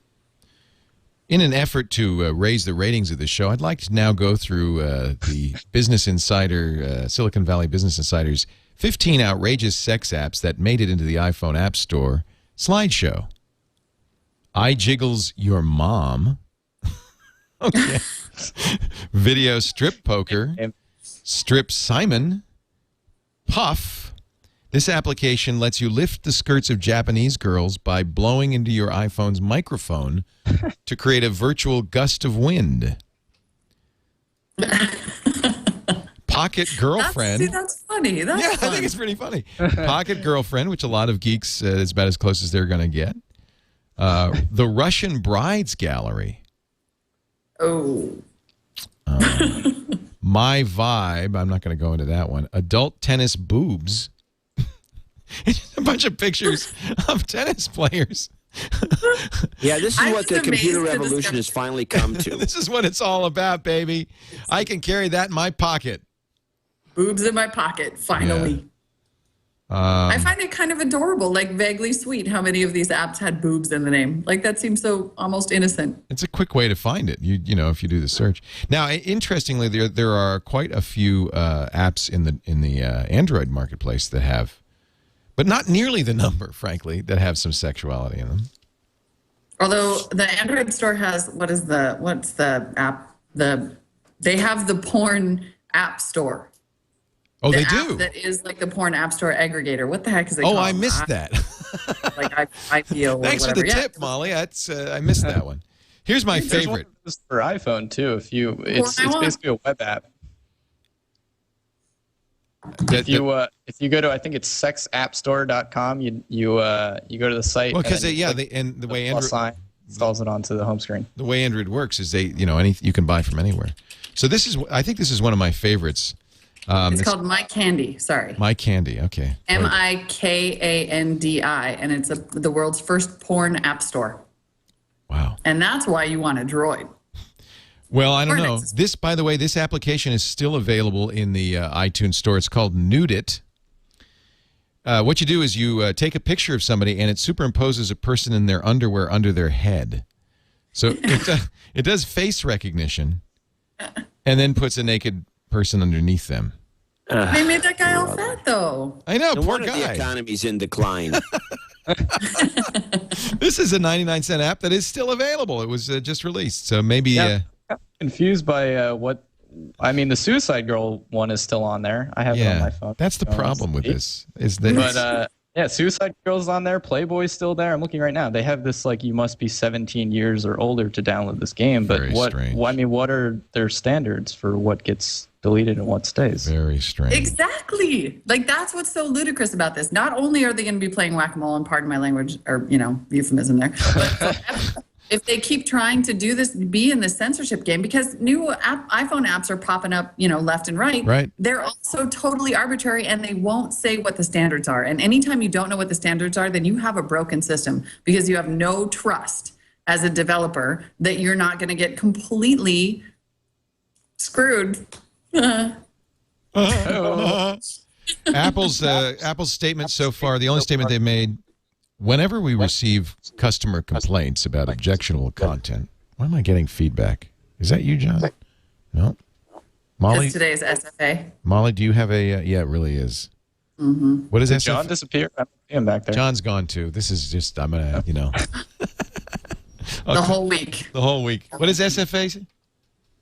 Speaker 1: In an effort to raise the ratings of this show, I'd like to now go through the Business Insider, Silicon Valley Business Insider's 15 outrageous sex apps that made it into the iPhone App Store slideshow. iJiggles Your Mom. Okay. Video Strip Poker. Strip Simon. Puff. This application lets you lift the skirts of Japanese girls by blowing into your iPhone's microphone to create a virtual gust of wind. Pocket Girlfriend.
Speaker 4: That's funny. That's
Speaker 1: fun. I think it's pretty funny. Pocket Girlfriend, which a lot of geeks is about as close as they're going to get. The Russian Brides Gallery.
Speaker 4: Oh.
Speaker 1: My Vibe. I'm not going to go into that one. Adult Tennis Boobs. It's just a bunch of pictures of tennis players.
Speaker 7: Yeah, this is what the computer revolution has finally come to.
Speaker 1: This is what it's all about, baby. I can carry that in my pocket.
Speaker 4: Boobs in my pocket, finally.
Speaker 1: Yeah.
Speaker 4: I find it kind of adorable, like vaguely sweet how many of these apps had boobs in the name. Like that seems so almost innocent.
Speaker 1: It's a quick way to find it, you know, if you do the search. Now, interestingly, there are quite a few apps in the Android marketplace that have, but not nearly the number, frankly, that have some sexuality in them.
Speaker 4: Although the Android store has, what's the app? They have the porn app store.
Speaker 1: Oh, they
Speaker 4: app
Speaker 1: do?
Speaker 4: That is like the porn app store aggregator. What the heck is it called?
Speaker 1: Oh, I missed that.
Speaker 4: Like IPO or
Speaker 1: Thanks
Speaker 4: whatever.
Speaker 1: for the tip, Molly. That's I missed that one. Here's my favorite.
Speaker 5: There's one for iPhone too. It's basically a web app. If you go to, I think it's sexappstore.com, you go to the site.
Speaker 1: Well, because and the way Android
Speaker 5: installs it onto the home screen.
Speaker 1: The way Android works is you can buy from anywhere. So I think this is one of my favorites.
Speaker 4: It's called My Candy. Sorry.
Speaker 1: My Candy. Okay.
Speaker 4: MIKANDI, and it's the world's first porn app store.
Speaker 1: Wow.
Speaker 4: And that's why you want a Droid.
Speaker 1: Well, I don't know. This, by the way, this application is still available in the iTunes store. It's called Nudit. What you do is you take a picture of somebody, and it superimposes a person in their underwear under their head. So it does face recognition, and then puts a naked person underneath them.
Speaker 4: They made that guy all fat, though.
Speaker 1: I know,
Speaker 7: no
Speaker 1: poor
Speaker 7: wonder
Speaker 1: guy.
Speaker 7: The economy's in decline.
Speaker 1: This is a 99-cent app that is still available. It was just released, so maybe...
Speaker 5: confused by what I mean, the Suicide Girl one is still on there. I have it on my phone.
Speaker 1: That's the problem with this. Is that
Speaker 5: yeah, Suicide Girl's on there. Playboy's still there. I'm looking right now. They have this like you must be 17 years or older to download this game. But what are their standards for what gets deleted and what stays?
Speaker 1: Very strange.
Speaker 4: Exactly. Like that's what's so ludicrous about this. Not only are they going to be playing whack-a-mole, and pardon my language, or euphemism there, but if they keep trying to do this, be in the censorship game, because new iPhone apps are popping up, left and right. They're also totally arbitrary, and they won't say what the standards are. And anytime you don't know what the standards are, then you have a broken system because you have no trust as a developer that you're not going to get completely screwed.
Speaker 1: Apple's statement so far, the only statement they've made. Whenever we receive customer complaints about objectionable content, why am I getting feedback? Is that you, John? No. Molly?
Speaker 4: Today's SFA.
Speaker 1: Molly, do you have a... yeah, it really is. Mm-hmm. What is SFA?
Speaker 5: John disappeared? I see him back there.
Speaker 1: John's gone too. This is just... I'm going to,
Speaker 4: The whole week.
Speaker 1: The whole week. What is SFA?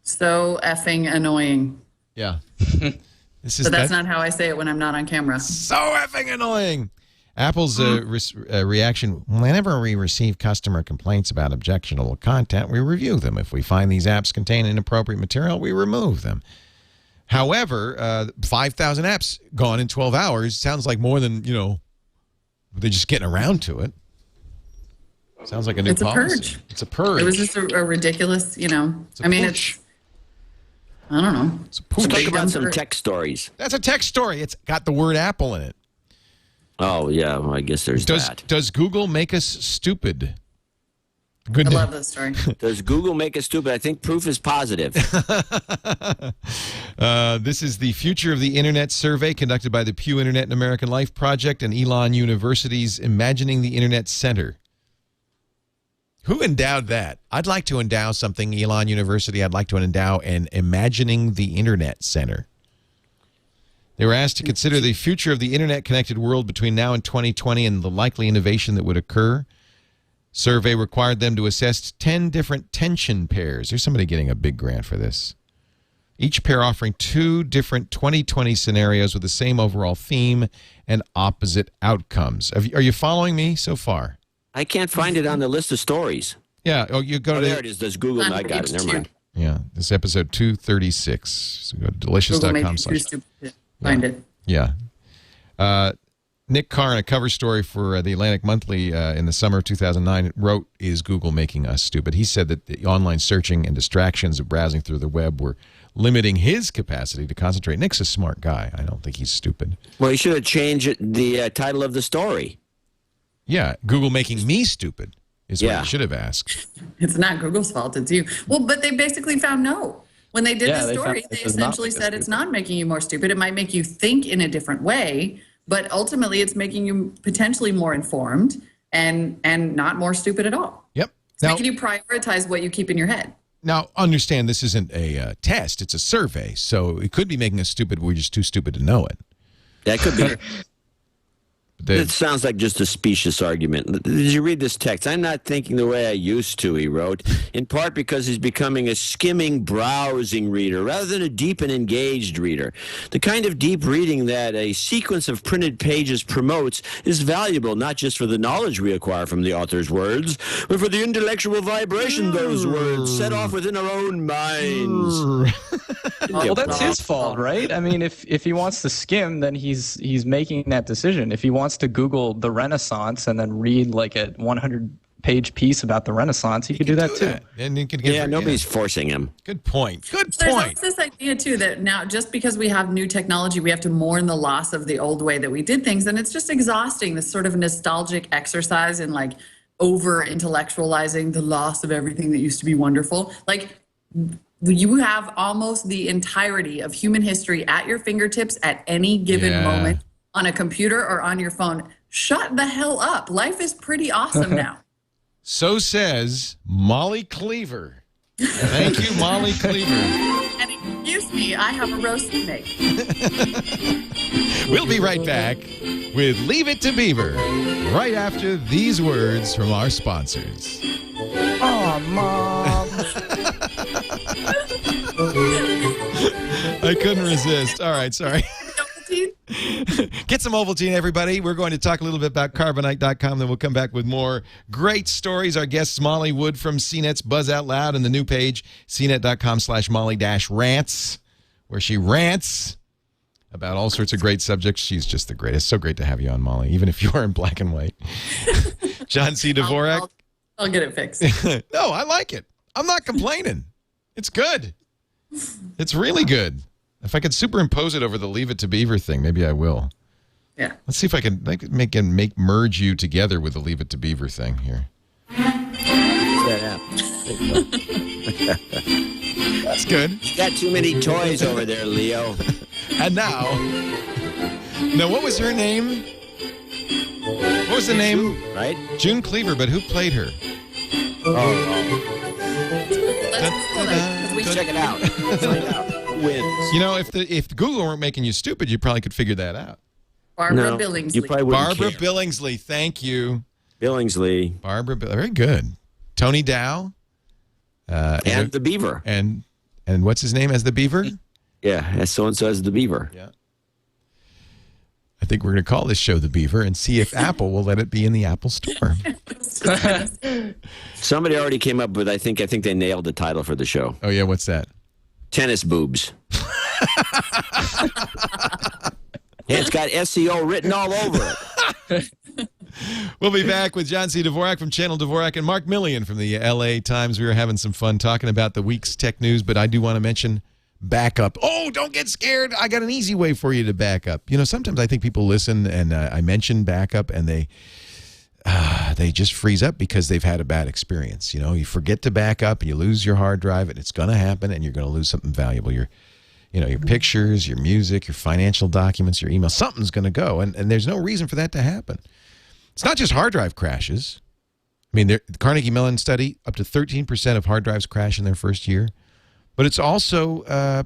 Speaker 4: So effing annoying.
Speaker 1: Yeah.
Speaker 4: So that's not how I say it when I'm not on camera.
Speaker 1: So effing annoying. Apple's reaction, whenever we receive customer complaints about objectionable content, we review them. If we find these apps contain inappropriate material, we remove them. However, 5,000 apps gone in 12 hours sounds like more than, they're just getting around to it. Sounds like a new policy. It's a purge.
Speaker 4: It was just a ridiculous, I don't know.
Speaker 7: Let's talk about some tech stories.
Speaker 1: That's a tech story. It's got the word Apple in it.
Speaker 7: Oh, yeah, well, I guess there's that.
Speaker 1: Does Google make us stupid?
Speaker 4: I love this story.
Speaker 7: Does Google make us stupid? I think proof is positive.
Speaker 1: This is the Future of the Internet survey conducted by the Pew Internet and American Life Project and Elon University's Imagining the Internet Center. Who endowed that? I'd like to endow something, Elon University. I'd like to endow an Imagining the Internet Center. They were asked to consider the future of the internet-connected world between now and 2020 and the likely innovation that would occur. Survey required them to assess 10 different tension pairs. There's somebody getting a big grant for this. Each pair offering 2 different 2020 scenarios with the same overall theme and opposite outcomes. Are you following me so far?
Speaker 7: I can't find it on the list of stories.
Speaker 1: Yeah. Oh, you go to
Speaker 7: there it is. Does Google? I got it. Never mind.
Speaker 1: Yeah. This is episode 236. So go to delicious.com/.
Speaker 4: Find it.
Speaker 1: Yeah. Nick Carr, in a cover story for the Atlantic Monthly in the summer of 2009, wrote, "Is Google making us stupid?" He said that the online searching and distractions of browsing through the web were limiting his capacity to concentrate. Nick's a smart guy. I don't think he's stupid.
Speaker 7: Well, he should have changed the title of the story.
Speaker 1: Yeah, Google making me stupid is what he should have asked.
Speaker 4: It's not Google's fault. It's you. Well, but they basically found no. When they did the story, they essentially said it's not making you more stupid. It might make you think in a different way, but ultimately it's making you potentially more informed and not more stupid at all.
Speaker 1: Yep.
Speaker 4: It's making you prioritize what you keep in your head.
Speaker 1: Now, understand this isn't a test. It's a survey. So it could be making us stupid. We're just too stupid to know it.
Speaker 7: That could be. It sounds like just a specious argument. Did you read this text? I'm not thinking the way I used to, he wrote, in part because he's becoming a skimming, browsing reader rather than a deep and engaged reader. The kind of deep reading that a sequence of printed pages promotes is valuable not just for the knowledge we acquire from the author's words, but for the intellectual vibration those words set off within our own minds.
Speaker 5: Well, that's his fault, right? I mean, if he wants to skim, then he's making that decision. If he wants to Google the Renaissance and then read like a 100-page piece about the Renaissance, he could do that too.
Speaker 1: And he could get
Speaker 7: nobody's forcing him.
Speaker 1: Good point. Good
Speaker 4: There's
Speaker 1: point.
Speaker 4: also this idea too that now just because we have new technology, we have to mourn the loss of the old way that we did things, and it's just exhausting. This sort of nostalgic exercise in like over intellectualizing the loss of everything that used to be wonderful. Like you have almost the entirety of human history at your fingertips at any given moment. On a computer or on your phone. Shut the hell up. Life is pretty awesome now.
Speaker 1: So says Molly Cleaver. Thank you, Molly Cleaver.
Speaker 4: And excuse me, I have a roast to make.
Speaker 1: We'll be right back with Leave It to Beaver right after these words from our sponsors.
Speaker 2: Oh, Mom.
Speaker 1: I couldn't resist. All right, sorry. Get some Ovaltine, everybody. We're going to talk a little bit about Carbonite.com, then we'll come back with more great stories. Our guest, Molly Wood from CNET's Buzz Out Loud, and the new page, cnet.com/Molly-Rants, where she rants about all sorts of great subjects. She's just the greatest. So great to have you on, Molly, even if you are in black and white. John C. Dvorak.
Speaker 4: I'll get it fixed.
Speaker 1: No, I like it. I'm not complaining. It's good. It's really good. If I could superimpose it over the Leave It to Beaver thing, maybe I will.
Speaker 4: Yeah.
Speaker 1: Let's see if I can merge you together with the Leave It to Beaver thing here. That's good.
Speaker 7: You got too many toys over there, Leo.
Speaker 1: And now, what was her name? What was the name?
Speaker 7: Right?
Speaker 1: June Cleaver, but who played her?
Speaker 4: Let's
Speaker 7: Check it out. Find out who wins.
Speaker 1: You know, if Google weren't making you stupid, you probably could figure that out.
Speaker 4: Barbara
Speaker 7: No,
Speaker 4: Billingsley.
Speaker 7: you probably wouldn't
Speaker 1: Barbara
Speaker 7: care.
Speaker 1: Billingsley, thank you.
Speaker 7: Billingsley.
Speaker 1: Very good. Tony Dow.
Speaker 7: And the Beaver.
Speaker 1: And what's his name as the Beaver?
Speaker 7: Yeah, so-and-so as the Beaver.
Speaker 1: Yeah. I think we're going to call this show The Beaver and see if Apple will let it be in the Apple Store.
Speaker 7: Somebody already came up with, I think they nailed the title for the show.
Speaker 1: Oh, yeah, what's that?
Speaker 7: Tennis boobs. Yeah, it's got SEO written all over it.
Speaker 1: We'll be back with John C. Dvorak from Channel Dvorak and Mark Milian from the LA Times. We were having some fun talking about the week's tech news, but I do want to mention backup. Oh, don't get scared. I got an easy way for you to back up. You know, sometimes I think people listen and I mention backup and they just freeze up because they've had a bad experience. You know, you forget to back up and you lose your hard drive and it's going to happen and you're going to lose something valuable. Your pictures, your music, your financial documents, your email, something's going to go. And there's no reason for that to happen. It's not just hard drive crashes. I mean, the Carnegie Mellon study, up to 13% of hard drives crash in their first year. But it's also,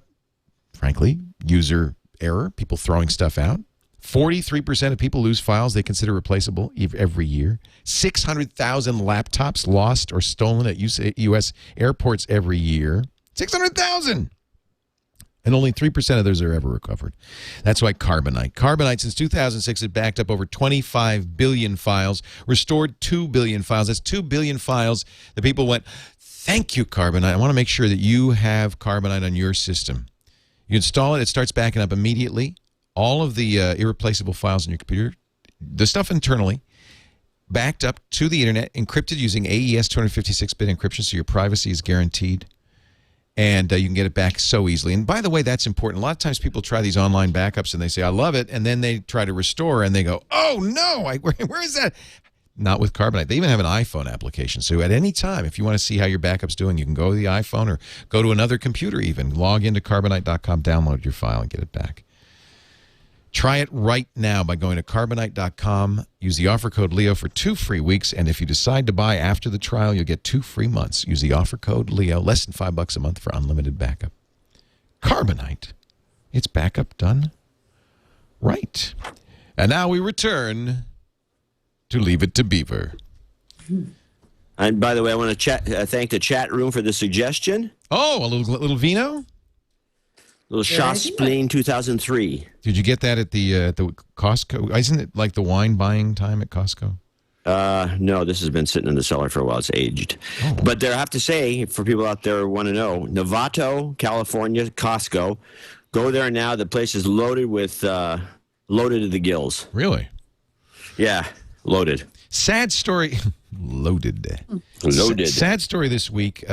Speaker 1: frankly, user error, people throwing stuff out. 43% of people lose files they consider replaceable every year. 600,000 laptops lost or stolen at U.S. airports every year. 600,000! And only 3% of those are ever recovered. That's why Carbonite, since 2006, has backed up over 25 billion files, restored 2 billion files. That's 2 billion files that people went, thank you, Carbonite. I want to make sure that you have Carbonite on your system. You install it, it starts backing up immediately. All of the irreplaceable files on your computer, the stuff internally, backed up to the internet, encrypted using AES 256-bit encryption, so your privacy is guaranteed. And you can get it back so easily. And by the way, that's important. A lot of times people try these online backups and they say, I love it. And then they try to restore and they go, oh, no, where is that? Not with Carbonite. They even have an iPhone application. So at any time, if you want to see how your backup's doing, you can go to the iPhone or go to another computer even. Log into Carbonite.com, download your file, and get it back. Try it right now by going to Carbonite.com. Use the offer code LEO for 2 free weeks. And if you decide to buy after the trial, you'll get 2 free months. Use the offer code LEO, less than $5 a month for unlimited backup. Carbonite. It's backup done right. And now we return to Leave It to Beaver.
Speaker 7: And by the way, I want to thank the chat room for the suggestion.
Speaker 1: Oh, a little vino?
Speaker 7: Little Chaspleen 2003.
Speaker 1: Did you get that at the Costco? Isn't it like the wine buying time at Costco?
Speaker 7: No, this has been sitting in the cellar for a while. It's aged.
Speaker 1: Oh.
Speaker 7: But there, I have to say, for people out there who want to know, Novato, California, Costco, go there now. The place is loaded with, loaded to the gills.
Speaker 1: Really?
Speaker 7: Yeah, loaded.
Speaker 1: Sad story. Loaded.
Speaker 7: Loaded.
Speaker 1: Sad story this week.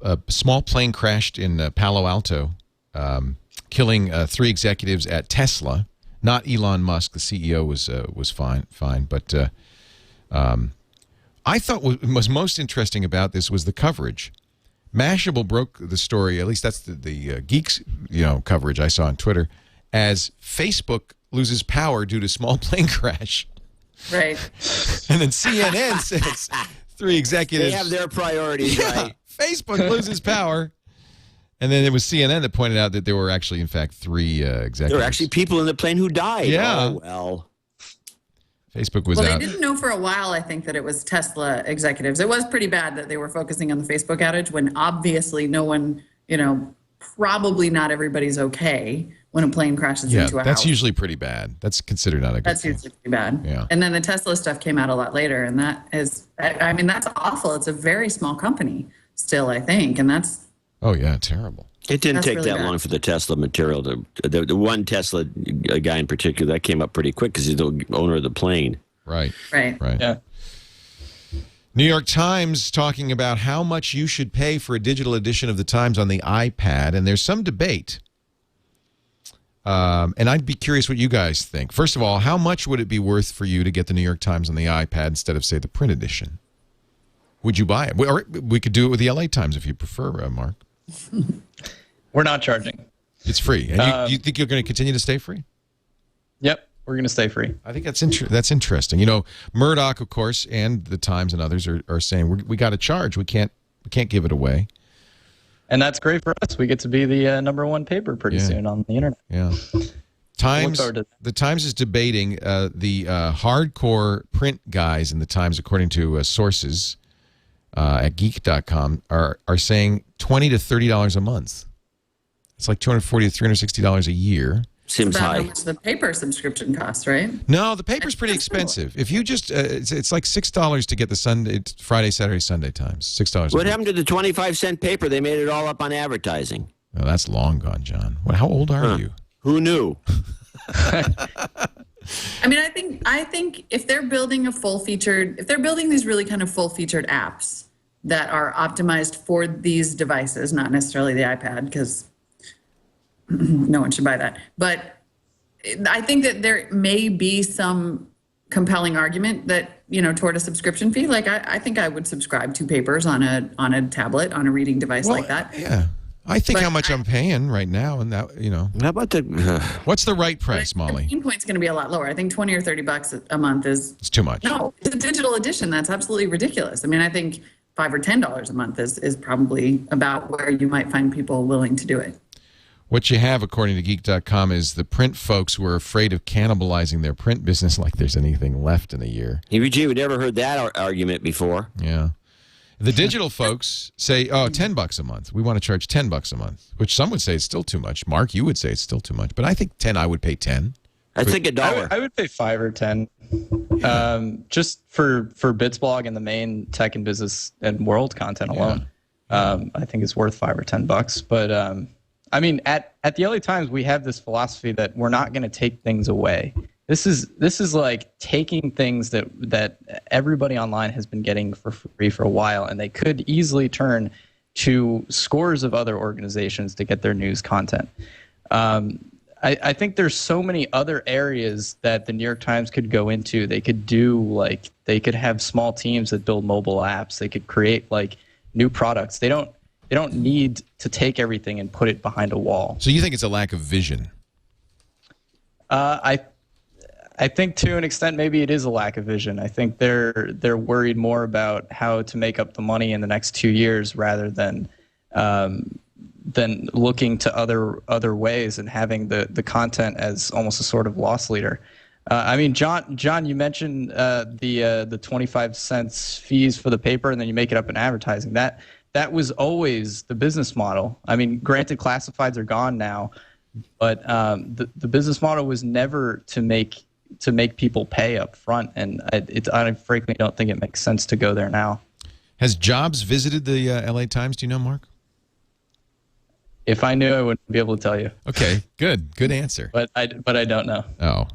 Speaker 1: A small plane crashed in Palo Alto, killing 3 executives at Tesla. Not Elon Musk. The CEO was fine. But I thought what was most interesting about this was the coverage. Mashable broke the story. At least that's the geeks coverage I saw on Twitter, as Facebook loses power due to small plane crash.
Speaker 4: Right.
Speaker 1: And then CNN says 3 executives.
Speaker 7: They have their priorities, right?
Speaker 1: Facebook loses power. And then it was CNN that pointed out that there were actually, in fact, 3 executives.
Speaker 7: There were actually people in the plane who died.
Speaker 1: Yeah.
Speaker 7: Oh, well.
Speaker 1: Facebook was
Speaker 4: Well,
Speaker 1: out.
Speaker 4: they didn't know for a while, I think, that it was Tesla executives. It was pretty bad that they were focusing on the Facebook outage when obviously no one, probably not everybody's okay when a plane crashes into a house.
Speaker 1: That's usually pretty bad. That's considered not a good
Speaker 4: That's
Speaker 1: thing.
Speaker 4: usually pretty bad.
Speaker 1: Yeah.
Speaker 4: And then the Tesla stuff came out a lot later, and that is, I mean, that's awful. It's a very small company still, I think, and that's.
Speaker 1: Oh yeah, terrible.
Speaker 7: It didn't take
Speaker 4: really
Speaker 7: that
Speaker 4: bad.
Speaker 7: long for the Tesla material to the one Tesla guy in particular that came up pretty quick because he's the owner of the plane.
Speaker 1: Right.
Speaker 4: Right.
Speaker 5: Yeah.
Speaker 1: New York Times talking about how much you should pay for a digital edition of the Times on the iPad, and there's some debate. And I'd be curious what you guys think. First of all, how much would it be worth for you to get the New York Times on the iPad instead of, say, the print edition? Would you buy it? Or we could do it with the LA Times if you prefer, Mark.
Speaker 5: We're not charging.
Speaker 1: It's free. And you think you're going to continue to stay free?
Speaker 5: Yep. We're going to stay free.
Speaker 1: I think that's interesting. You know, Murdoch, of course, and the Times and others are saying we got to charge. We can't give it away.
Speaker 5: And that's great for us. We get to be the #1 paper pretty soon on the internet.
Speaker 1: Yeah. The Times is debating the hardcore print guys in the Times, according to sources at geek.com, are saying $20 to $30 a month. It's like $240 to $360 a year.
Speaker 7: Seems
Speaker 4: About
Speaker 7: high.
Speaker 4: how much the paper subscription costs, right?
Speaker 1: No, the paper's pretty expensive. If you just, it's like $6 to get the Friday, Saturday, Sunday Times. $6.
Speaker 7: What happened to the 25-cent paper? They made it all up on advertising.
Speaker 1: Oh, that's long gone, John. How old are you?
Speaker 7: Who knew?
Speaker 4: I mean, I think if they're building if they're building these really kind of full-featured apps that are optimized for these devices, not necessarily the iPad, because no one should buy that. But I think that there may be some compelling argument that, toward a subscription fee. Like I think I would subscribe to papers on a tablet, on a reading device like that.
Speaker 1: Yeah. I think how much I'm paying right now, and that,
Speaker 7: How about the?
Speaker 1: What's the right price, Molly?
Speaker 4: The pain point's going to be a lot lower. I think $20 or $30 a month is.
Speaker 1: It's too much.
Speaker 4: No, it's a digital edition. That's absolutely ridiculous. I mean, I think $5 or $10 a month is probably about where you might find people willing to do it.
Speaker 1: What you have, according to Geek.com, is the print folks who are afraid of cannibalizing their print business like there's anything left in a year.
Speaker 7: EVG, we never heard that argument before.
Speaker 1: Yeah. The digital folks say, $10 a month. We want to charge $10 a month, which some would say is still too much. Mark, you would say it's still too much. But I think 10, I would pay 10.
Speaker 7: I think $1.
Speaker 5: I would pay 5 or 10, just for Bitsblog and the main tech and business and world content alone. I think it's worth $5 or $10. But I mean, at the LA Times, we have this philosophy that we're not going to take things away. This is like taking things that everybody online has been getting for free for a while, and they could easily turn to scores of other organizations to get their news content. I think there's so many other areas that the New York Times could go into. They could they could have small teams that build mobile apps. They could create new products. They don't need to take everything and put it behind a wall.
Speaker 1: So you think it's a lack of vision?
Speaker 5: I think to an extent maybe it is a lack of vision. I think they're worried more about how to make up the money in the next 2 years rather than looking to other ways and having the content as almost a sort of loss leader. I mean, John, you mentioned the 25 cents fees for the paper, and then you make it up in advertising. That was always the business model. I mean, granted, classifieds are gone now, but the business model was never to make people pay up front, and I frankly don't think it makes sense to go there now.
Speaker 1: Has Jobs visited the LA Times? Do you know, Mark?
Speaker 5: If I knew, I wouldn't be able to tell you.
Speaker 1: Okay, good answer.
Speaker 5: But I don't know.
Speaker 1: Oh,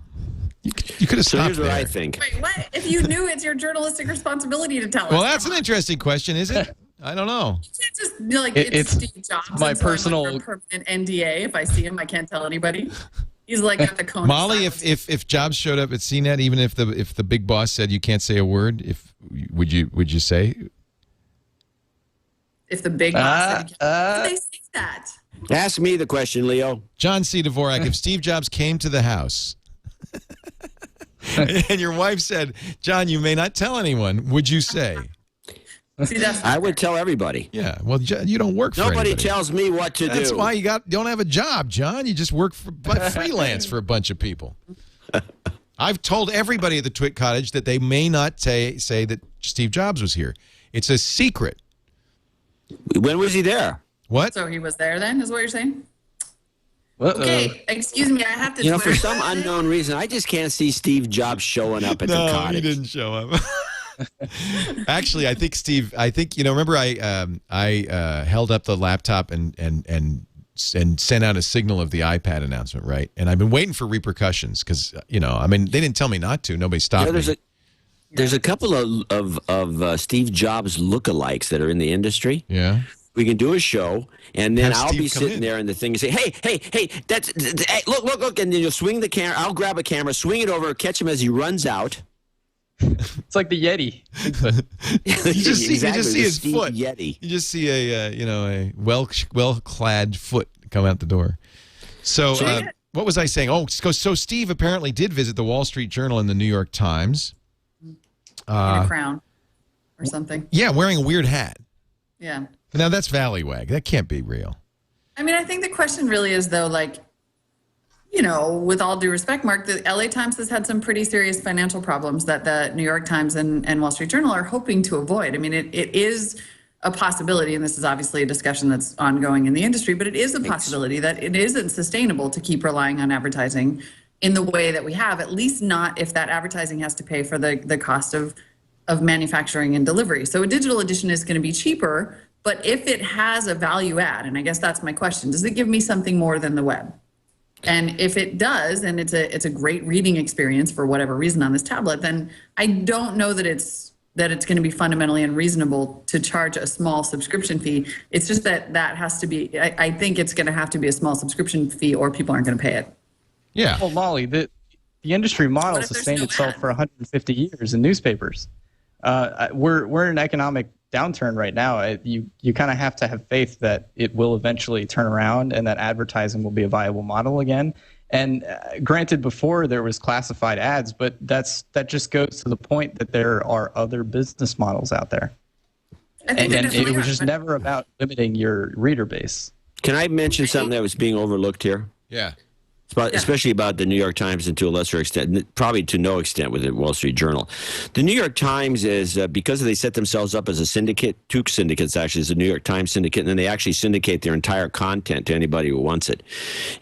Speaker 1: you could have stopped
Speaker 7: So here's what
Speaker 1: there.
Speaker 7: I think.
Speaker 4: Wait, what? If you knew, it's your journalistic responsibility to tell us.
Speaker 1: Well, that's an interesting question, is it? I don't know.
Speaker 4: You can't just be like, it's Steve Jobs.
Speaker 5: my
Speaker 4: and so I'm
Speaker 5: personal-
Speaker 4: under permanent NDA. If I see him, I can't tell anybody. He's like at the cone.
Speaker 1: Molly, if Jobs showed up at CNET, even if the big boss said you can't say a word, would you say?
Speaker 4: If the big boss said, how do they say that?
Speaker 7: Ask me the question, Leo.
Speaker 1: John C. Dvorak, if Steve Jobs came to the house and your wife said, John, you may not tell anyone, would you say?
Speaker 4: See, that's
Speaker 7: I would tell everybody.
Speaker 1: Yeah, well, you don't work for
Speaker 7: Nobody
Speaker 1: anybody.
Speaker 7: tells me what to do.
Speaker 1: That's why you don't have a job, John. You just work freelance for a bunch of people. I've told everybody at the TWiT Cottage that they may not say that Steve Jobs was here. It's a secret.
Speaker 7: When was he there?
Speaker 1: What?
Speaker 4: So he was there then, is what you're saying?
Speaker 5: Uh-oh.
Speaker 4: Okay, excuse me, I have to.
Speaker 7: You know, for some unknown reason, I just can't see Steve Jobs showing up at the
Speaker 1: No,
Speaker 7: cottage.
Speaker 1: he didn't show up. Actually, I think Steve. Remember I held up the laptop and sent out a signal of the iPad announcement, right? And I've been waiting for repercussions because they didn't tell me not to. Nobody stopped me.
Speaker 7: There's a couple of Steve Jobs lookalikes that are in the industry.
Speaker 1: Yeah.
Speaker 7: We can do a show, and then
Speaker 1: Have
Speaker 7: I'll
Speaker 1: Steve
Speaker 7: be
Speaker 1: come
Speaker 7: sitting
Speaker 1: in.
Speaker 7: there in the thing and say, hey, hey, look, and then you'll swing the camera. I'll grab a camera, swing it over, catch him as he runs out.
Speaker 5: It's like the Yeti.
Speaker 1: You just see his
Speaker 7: Steve
Speaker 1: foot.
Speaker 7: Yeti.
Speaker 1: You just see a well-clad foot come out the door. So what was I saying? Oh, so Steve apparently did visit the Wall Street Journal and the New York Times.
Speaker 4: In a crown or something.
Speaker 1: Yeah, wearing a weird hat.
Speaker 4: Yeah.
Speaker 1: Now that's Valleywag. That can't be real.
Speaker 4: I mean, I think the question really is, though, like, with all due respect, Mark, the LA Times has had some pretty serious financial problems that the New York Times and Wall Street Journal are hoping to avoid. I mean, it is a possibility, and this is obviously a discussion that's ongoing in the industry, but it is a possibility that it isn't sustainable to keep relying on advertising in the way that we have, at least not if that advertising has to pay for the cost of manufacturing and delivery. So a digital edition is going to be cheaper, but if it has a value add, and I guess that's my question, does it give me something more than the web? And if it does, and it's a great reading experience for whatever reason on this tablet, then I don't know that it's going to be fundamentally unreasonable to charge a small subscription fee. It's just that has to be, I think it's going to have to be a small subscription fee or people aren't going to pay it.
Speaker 1: Yeah.
Speaker 5: Well, Molly, the industry model
Speaker 4: What if there's
Speaker 5: sustained
Speaker 4: no
Speaker 5: itself
Speaker 4: ad?
Speaker 5: for 150 years in newspapers. We're in an economic downturn right now. You kind of have to have faith that it will eventually turn around and that advertising will be a viable model again. And granted, before there was classified ads, but that just goes to the point that there are other business models out there.
Speaker 4: I think
Speaker 5: And
Speaker 4: there
Speaker 5: it
Speaker 4: definitely
Speaker 5: was
Speaker 4: are,
Speaker 5: just
Speaker 4: but-
Speaker 5: never about limiting your reader base.
Speaker 7: Can I mention something that was being overlooked here?
Speaker 1: Yeah.
Speaker 7: Especially about the New York Times and to a lesser extent, probably to no extent with the Wall Street Journal. The New York Times is, because they set themselves up as a syndicate, two syndicates actually, is the New York Times syndicate, and then they actually syndicate their entire content to anybody who wants it.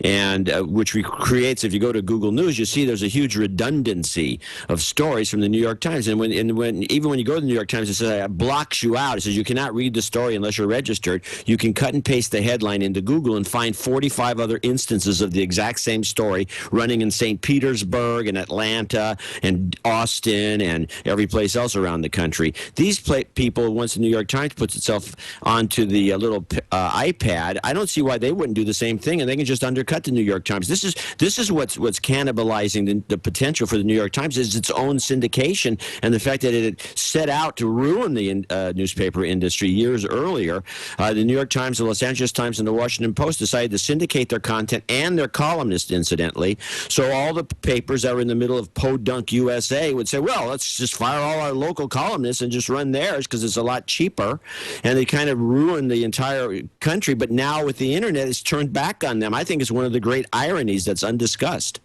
Speaker 7: And which creates, if you go to Google News, you see there's a huge redundancy of stories from the New York Times. And even when you go to the New York Times, it says it blocks you out. It says you cannot read the story unless you're registered. You can cut and paste the headline into Google and find 45 other instances of the exact same story running in St. Petersburg and Atlanta and Austin and every place else around the country. These people, once the New York Times puts itself onto the little iPad, I don't see why they wouldn't do the same thing, and they can just undercut the New York Times. This is what's cannibalizing the potential for the New York Times is its own syndication and the fact that it set out to ruin the newspaper industry years earlier. The New York Times, the Los Angeles Times, and the Washington Post decided to syndicate their content and their columnists, incidentally. So all the papers that were in the middle of Podunk, USA would say, well, let's just fire all our local columnists and just run theirs because it's a lot cheaper. And they kind of ruined the entire country. But now with the internet, it's turned back on them. I think it's one of the great ironies that's undiscussed.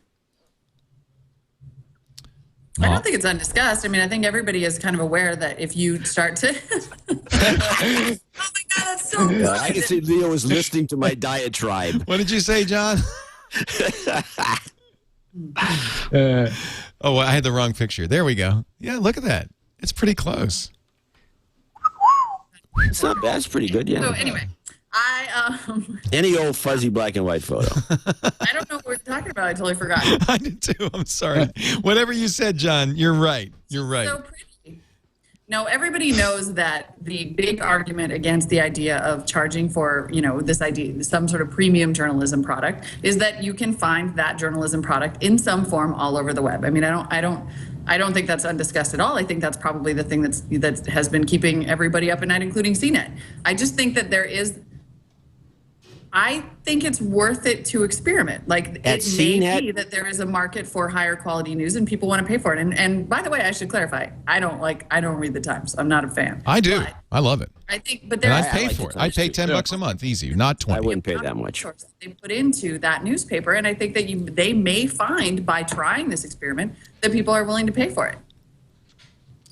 Speaker 4: I don't think it's undiscussed. I mean, I think everybody is kind of aware that if you start to... Oh my God, that's so good.
Speaker 7: I can see Leo was listening to my diatribe.
Speaker 1: What did you say, John? Oh, I had the wrong picture. There we go. Yeah, look at that. It's pretty close.
Speaker 7: It's not bad. It's pretty good, yeah.
Speaker 4: So anyway,
Speaker 7: Any old fuzzy black and white photo.
Speaker 4: I don't know what we're talking about. I totally forgot.
Speaker 1: I did too. I'm sorry. Whatever you said, John, you're right. You're right.
Speaker 4: So pretty. No, everybody knows that the big argument against the idea of charging for, this idea, some sort of premium journalism product, is that you can find that journalism product in some form all over the web. I mean, I don't think that's undiscussed at all. I think that's probably the thing that has been keeping everybody up at night, including CNET. I just think that I think it's worth it to experiment. Like,
Speaker 7: At
Speaker 4: it may
Speaker 7: CNET?
Speaker 4: be that there is a market for higher quality news and people want to pay for it. And by the way, I should clarify, I don't read the Times. I'm not a fan.
Speaker 1: I do.
Speaker 4: But
Speaker 1: I love it.
Speaker 4: I think, but
Speaker 1: And
Speaker 4: there's
Speaker 1: I'd pay
Speaker 7: like
Speaker 1: for
Speaker 7: the
Speaker 1: it. I'd pay
Speaker 7: Times, too.
Speaker 1: $10 a month, easy, not 20.
Speaker 7: I wouldn't pay that much.
Speaker 4: resources they put into that newspaper, and I think that they may find by trying this experiment that people are willing to pay for it.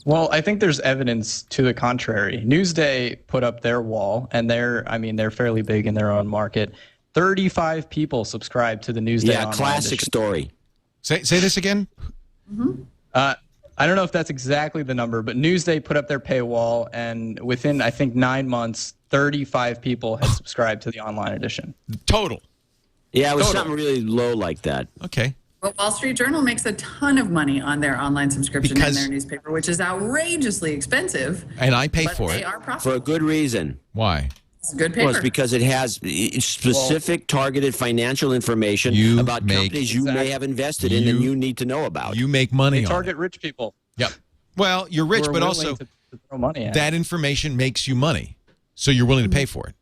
Speaker 5: Well, I think there's evidence to the contrary. Newsday put up their wall, and they're fairly big in their own market. 35 people subscribe to the Newsday.
Speaker 7: Yeah,
Speaker 5: online
Speaker 7: classic
Speaker 5: edition.
Speaker 7: story.
Speaker 1: Say this again.
Speaker 5: I don't know if that's exactly the number, but Newsday put up their paywall, and within, I think, 9 months, 35 people had subscribed to the online edition.
Speaker 1: Total.
Speaker 7: Yeah, it was something really low like that.
Speaker 1: Okay.
Speaker 4: Well, Wall Street Journal makes a ton of money on their online subscription
Speaker 1: Because-
Speaker 4: in their newspaper, which is outrageously expensive.
Speaker 1: And I pay
Speaker 4: But
Speaker 1: for
Speaker 4: they
Speaker 1: it.
Speaker 4: are
Speaker 7: For
Speaker 4: profitable.
Speaker 7: a good reason.
Speaker 1: Why?
Speaker 4: It's a good paper.
Speaker 7: Well, it's because it has specific targeted financial information
Speaker 1: You
Speaker 7: about
Speaker 1: make-
Speaker 7: companies you may have invested in and you need to know about.
Speaker 1: You make money
Speaker 5: They
Speaker 1: on
Speaker 5: target
Speaker 1: it.
Speaker 5: rich people.
Speaker 1: Yep. Well, you're rich,
Speaker 5: who are
Speaker 1: but
Speaker 5: willing
Speaker 1: also
Speaker 5: to throw money at it.
Speaker 1: that information makes you money, so you're willing to pay for it.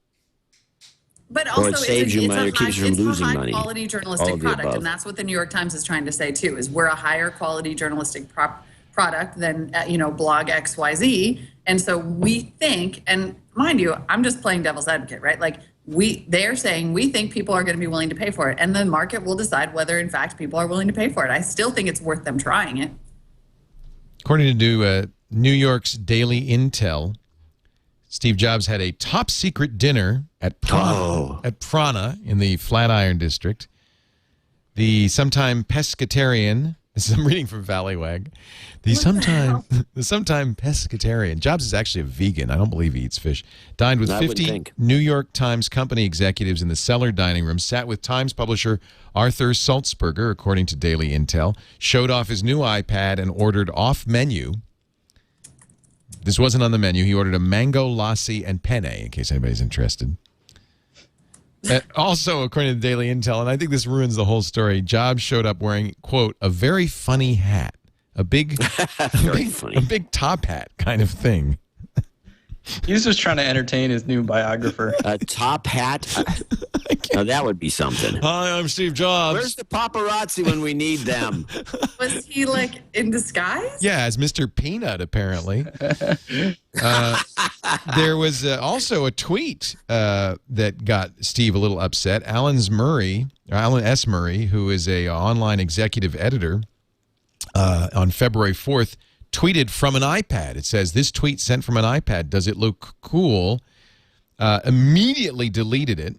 Speaker 4: But
Speaker 7: Or
Speaker 4: also,
Speaker 7: it saves you money or keeps you from losing
Speaker 4: it's a
Speaker 7: money.
Speaker 4: high-quality
Speaker 7: All
Speaker 4: journalistic
Speaker 7: of the
Speaker 4: product,
Speaker 7: above.
Speaker 4: and that's what the New York Times is trying to say too. Is we're a higher quality journalistic product than blog XYZ, and so we think, and mind you, I'm just playing devil's advocate, right? Like they're saying we think people are going to be willing to pay for it, and the market will decide whether, in fact, people are willing to pay for it. I still think it's worth them trying it.
Speaker 1: According to New York's Daily Intel, Steve Jobs had a top secret dinner at Prana in the Flatiron District. The sometime pescatarian, this is I'm reading from Valleywag, the sometime pescatarian, Jobs is actually a vegan, I don't believe he eats fish, dined with
Speaker 7: I wouldn't
Speaker 1: 50
Speaker 7: think.
Speaker 1: New York Times company executives in the cellar dining room, sat with Times publisher Arthur Sulzberger, according to Daily Intel, showed off his new iPad and ordered off menu. This wasn't on the menu. He ordered a mango lassi and penne, in case anybody's interested. Also, according to Daily Intel, and I think this ruins the whole story, Jobs showed up wearing, quote, a very funny hat. A big,
Speaker 7: funny.
Speaker 1: a big top hat kind of thing.
Speaker 5: He's just trying to entertain his new biographer.
Speaker 7: A top hat? Now that would be something.
Speaker 1: Hi, I'm Steve Jobs.
Speaker 7: Where's the paparazzi when we need them?
Speaker 4: Was he like in disguise?
Speaker 1: Yeah, as Mr. Peanut, apparently. There was also a tweet that got Steve a little upset. Alan S. Murray, who is a online executive editor, on February 4th, tweeted from an iPad. It says, this tweet sent from an iPad. Does it look cool? Immediately deleted it.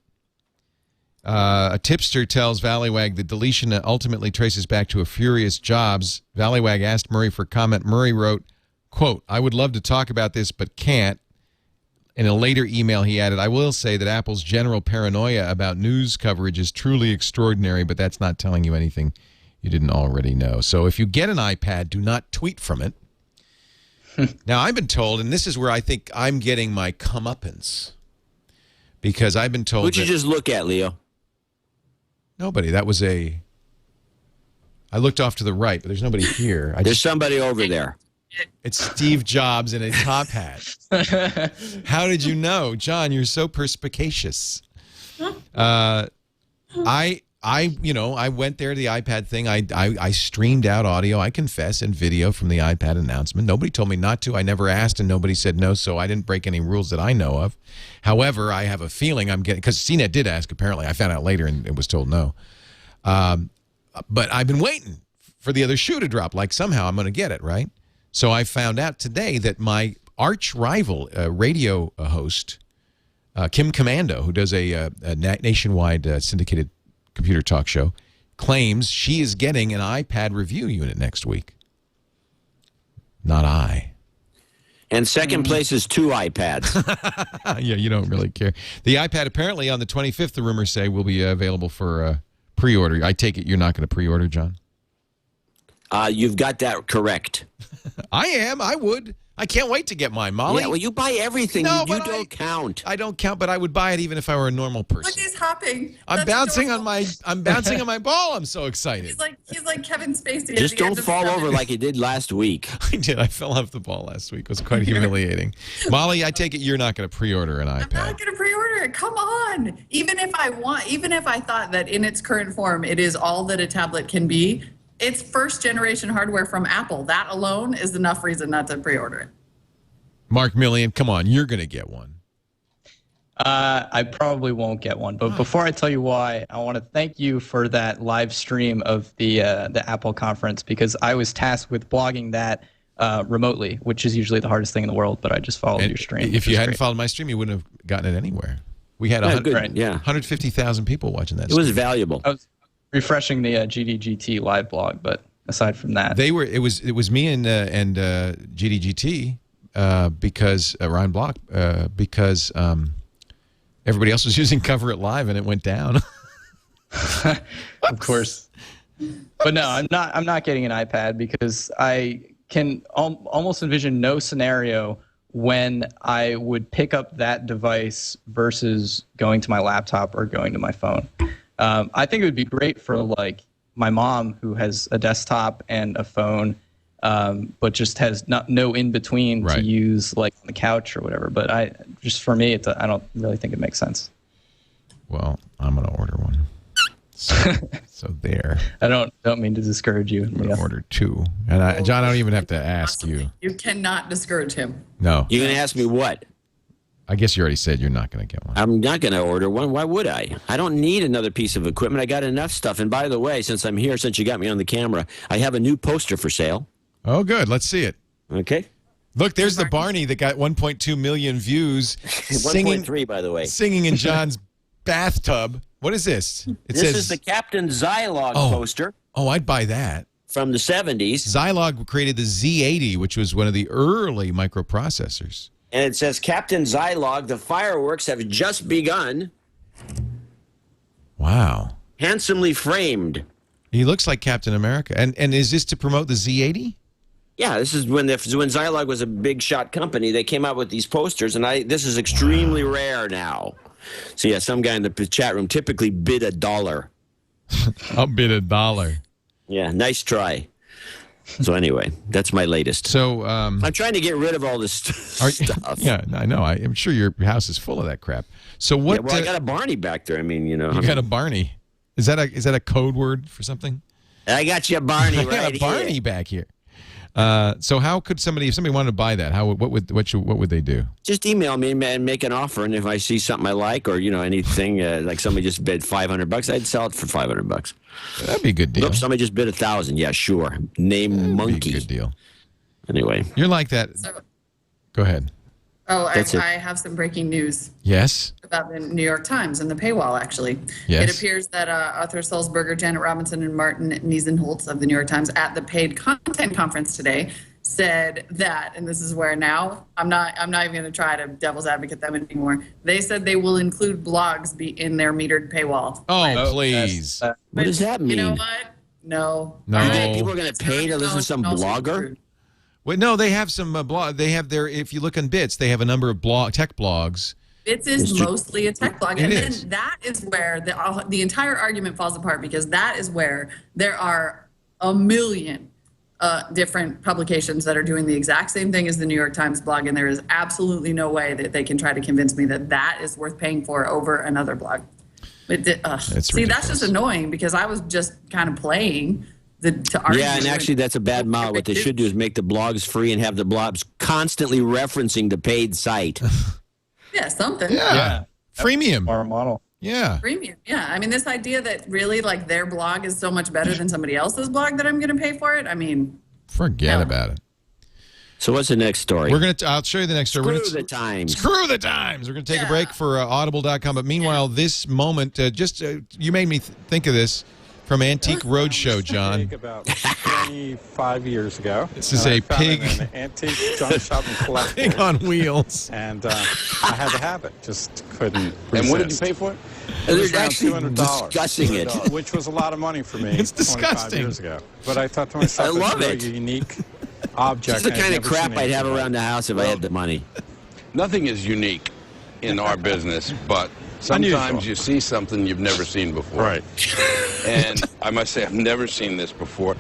Speaker 1: A tipster tells Valleywag the deletion ultimately traces back to a furious Jobs. Valleywag asked Murray for comment. Murray wrote, quote, I would love to talk about this, but can't. In a later email, he added, I will say that Apple's general paranoia about news coverage is truly extraordinary, but that's not telling you anything you didn't already know. So if you get an iPad, do not tweet from it. Now, I've been told, and this is where I think I'm getting my comeuppance, because I've been told
Speaker 7: Who'd you just look at, Leo?
Speaker 1: Nobody. That was I looked off to the right, but there's nobody here.
Speaker 7: There's somebody over there.
Speaker 1: It's Steve Jobs in a top hat. How did you know? John, you're so perspicacious. I went there to the iPad thing. I streamed out audio, I confess, and video from the iPad announcement. Nobody told me not to. I never asked, and nobody said no, so I didn't break any rules that I know of. However, I have a feeling I'm getting, because CNET did ask, apparently. I found out later, and it was told no. But I've been waiting for the other shoe to drop. Like, somehow I'm going to get it, right? So I found out today that my arch rival radio host, Kim Commando, who does a nationwide syndicated computer talk show, claims she is getting an iPad review unit next week. Not I.
Speaker 7: And second place is 2 iPads.
Speaker 1: Yeah, you don't really care. The iPad apparently on the 25th, the rumors say, will be available for pre-order. I take it you're not going to pre-order, John?
Speaker 7: You've got that correct.
Speaker 1: I am. I would. I can't wait to get mine, Molly.
Speaker 7: Yeah, well, you buy everything.
Speaker 1: No,
Speaker 7: you
Speaker 1: but
Speaker 7: don't count.
Speaker 1: I don't count, but I would buy it even if I were a normal person.
Speaker 4: Look, he's hopping.
Speaker 1: I'm
Speaker 4: That's
Speaker 1: bouncing
Speaker 4: adorable.
Speaker 1: on my ball. I'm so excited.
Speaker 4: He's like Kevin Spacey. at
Speaker 7: Just
Speaker 4: the end
Speaker 7: don't
Speaker 4: of
Speaker 7: fall
Speaker 4: Seven.
Speaker 7: over like you did last week.
Speaker 1: I did. I fell off the ball last week. It was quite humiliating. Molly, I take it you're not going to pre-order an
Speaker 4: I'm
Speaker 1: iPad.
Speaker 4: not going to pre-order it. Come on. Even if I thought that in its current form, it is all that a tablet can be. It's first generation hardware from Apple. That alone is enough reason not to pre-order it.
Speaker 1: Mark Milian, come on. You're going to get one.
Speaker 5: I probably won't get one, but before I tell you why, I want to thank you for that live stream of the Apple conference, because I was tasked with blogging that remotely, which is usually the hardest thing in the world. But I just followed your stream.
Speaker 1: If you hadn't followed my stream, you wouldn't have gotten it anywhere. We had 150,000 people watching that.
Speaker 7: It was valuable.
Speaker 5: I was refreshing the GDGT live blog, but aside from that,
Speaker 1: It was me and GDGT because Ryan Block because everybody else was using Cover It Live and it went down.
Speaker 5: Of course. But no, I'm not getting an iPad because I can almost envision no scenario when I would pick up that device versus going to my laptop or going to my phone. I think it would be great for like my mom who has a desktop and a phone, but just has no in between to use like on the couch or whatever. But for me, I don't really think it makes sense.
Speaker 1: Well, I'm gonna order one. So there.
Speaker 5: I don't mean to discourage you.
Speaker 1: I'm gonna order 2, and John, I don't even have to ask you.
Speaker 4: You cannot discourage him.
Speaker 1: No.
Speaker 7: You're going to ask me what?
Speaker 1: I guess you already said you're not going to get one.
Speaker 7: I'm not going to order one. Why would I? I don't need another piece of equipment. I got enough stuff. And by the way, since I'm here, since you got me on the camera, I have a new poster for sale.
Speaker 1: Oh, good. Let's see it.
Speaker 7: Okay.
Speaker 1: Look, there's the Barney that got 1.2 million views.
Speaker 7: 1.3, by the way.
Speaker 1: Singing in John's bathtub. What is this?
Speaker 7: This is the Captain Zylog poster.
Speaker 1: Oh, I'd buy that.
Speaker 7: From the 70s.
Speaker 1: Zylog created the Z80, which was one of the early microprocessors.
Speaker 7: And it says, Captain Zylog, the fireworks have just begun.
Speaker 1: Wow.
Speaker 7: Handsomely framed.
Speaker 1: He looks like Captain America. And is this to promote the Z80?
Speaker 7: Yeah, this is when Zylog was a big shot company. They came out with these posters, and this is extremely rare now. So yeah, some guy in the chat room typically bid $1.
Speaker 1: I'll bid $1.
Speaker 7: Yeah, nice try. So anyway, that's my latest.
Speaker 1: So
Speaker 7: I'm trying to get rid of all this stuff.
Speaker 1: Yeah, I know. I'm sure your house is full of that crap. So what?
Speaker 7: Yeah, well, I got a Barney back there. I mean, you
Speaker 1: got a Barney. Is that a code word for something?
Speaker 7: I got you a Barney right here.
Speaker 1: I got a Barney back here. So how could if somebody wanted to buy that, what would they do?
Speaker 7: Just email me and make an offer, and if I see something I like, or anything like somebody just bid $500, I'd sell it for $500.
Speaker 1: That'd be a good deal.
Speaker 7: Look, somebody just bid $1,000. Yeah, sure. Name Monkey.
Speaker 1: Be a good deal.
Speaker 7: Anyway,
Speaker 1: you're like that. Go ahead.
Speaker 4: Oh, I have some breaking news.
Speaker 1: Yes.
Speaker 4: About the New York Times and the paywall, actually.
Speaker 1: Yes.
Speaker 4: It appears that Arthur Sulzberger, Janet Robinson, and Martin Niesenholtz of the New York Times at the paid content conference today said that, and this is where now I'm not even going to try to devil's advocate them anymore. They said they will include blogs in their metered paywall.
Speaker 1: Oh, please.
Speaker 7: What does that mean?
Speaker 4: You know what? No.
Speaker 7: People are going to pay to listen to some blogger?
Speaker 1: Well, no, they have some blog. They have if you look on Bits, they have a number of tech blogs.
Speaker 4: Bits is mostly a tech blog, and then that is where the entire argument falls apart, because that is where there are a million different publications that are doing the exact same thing as the New York Times blog, and there is absolutely no way that they can try to convince me that that is worth paying for over another blog. See, that's just annoying, because I was just kind of playing. To argue.
Speaker 7: Yeah, and actually that's a bad model. What they should do is make the blogs free and have the blogs constantly referencing the paid site.
Speaker 4: Yeah, something.
Speaker 1: Yeah. Freemium.
Speaker 5: Our model.
Speaker 1: Yeah.
Speaker 4: Premium. Yeah. I mean, this idea that really like their blog is so much better than somebody else's blog that I'm going to pay for it. I mean,
Speaker 1: forget about it.
Speaker 7: So what's the next story?
Speaker 1: I'll show you the next story.
Speaker 7: Screw the Times.
Speaker 1: Screw the Times. We're going to take a break for audible.com. But meanwhile, this moment, you made me think of this. From Antique Roadshow, John.
Speaker 8: About 25 years ago.
Speaker 1: This is a pig.
Speaker 8: An antique junk shop and collectible.
Speaker 1: Pig on wheels.
Speaker 8: And I had to have it. Just couldn't resist.
Speaker 9: And what did you pay for it?
Speaker 7: They're actually discussing it.
Speaker 8: Which was a lot of money for me.
Speaker 1: It's disgusting.
Speaker 8: 25 years ago. But I thought to myself,
Speaker 7: I love
Speaker 8: it's a very unique object.
Speaker 7: This is the kind of crap I'd have around the house if I had the money.
Speaker 9: Nothing is unique in our business, but sometimes you see something you've never seen before.
Speaker 8: Right.
Speaker 9: And I must say, I've never seen this before.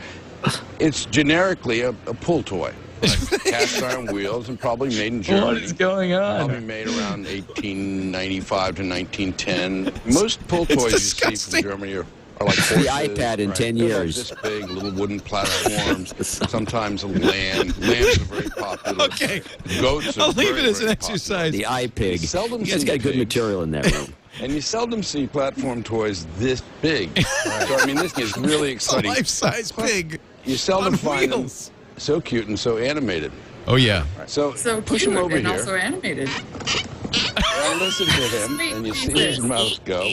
Speaker 9: It's generically a pull toy. Like cast iron wheels and probably made in Germany.
Speaker 5: What is going on?
Speaker 9: Probably made around 1895 to 1910. Most pull toys you see from Germany are like horses.
Speaker 7: The iPad in 10 years.
Speaker 9: They're like this big, little wooden platforms. Sometimes a lamb. Lambs are very popular.
Speaker 1: Okay.
Speaker 9: Goats are
Speaker 1: I'll leave
Speaker 9: very,
Speaker 1: it as an
Speaker 9: very
Speaker 1: exercise.
Speaker 7: The iPig.
Speaker 9: Seldom
Speaker 7: You guys
Speaker 9: see
Speaker 7: got good
Speaker 9: pigs.
Speaker 7: material in that room.
Speaker 9: And you seldom see platform toys this big. So, I mean, this is really exciting.
Speaker 1: A life-size pig.
Speaker 9: You seldom
Speaker 1: on
Speaker 9: find them
Speaker 1: wheels.
Speaker 9: so cute and so animated.
Speaker 1: Oh, yeah.
Speaker 9: So push
Speaker 4: cute
Speaker 9: him over
Speaker 4: and
Speaker 9: here.
Speaker 4: also animated.
Speaker 9: And listen to him, and you see his mouth go.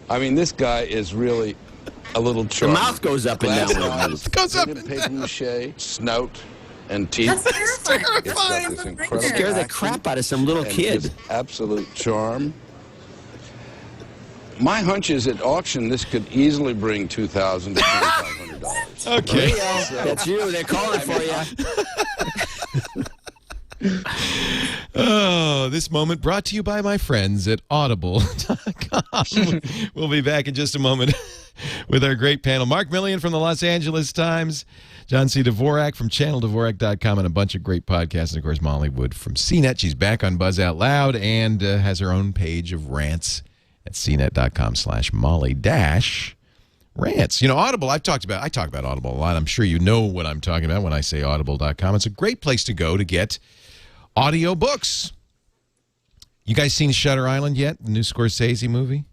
Speaker 9: I mean, this guy is really a little
Speaker 7: The
Speaker 9: charming.
Speaker 7: mouth goes up and
Speaker 9: Glass
Speaker 7: down.
Speaker 9: eyes,
Speaker 1: Goes up
Speaker 9: painted
Speaker 1: and
Speaker 9: paper mache, snout, and teeth.
Speaker 4: That's terrifying.
Speaker 9: It's got this incredible
Speaker 7: Scare the
Speaker 9: action
Speaker 7: crap out of some little
Speaker 9: and
Speaker 7: kid.
Speaker 9: just absolute charm. My hunch is at auction, this could easily bring $2,000 to $2,500.
Speaker 1: Okay.
Speaker 7: That's you. They're calling for you.
Speaker 1: Oh, this moment brought to you by my friends at Audible.com. We'll be back in just a moment with our great panel. Mark Milian from the Los Angeles Times, John C. Dvorak from ChannelDvorak.com, and a bunch of great podcasts. And, of course, Molly Wood from CNET. She's back on Buzz Out Loud and has her own page of rants at cnet.com/Molly-Rants. You know, Audible, I talk about Audible a lot. I'm sure you know what I'm talking about when I say Audible.com. It's a great place to go to get audio books. You guys seen Shutter Island yet? The new Scorsese movie?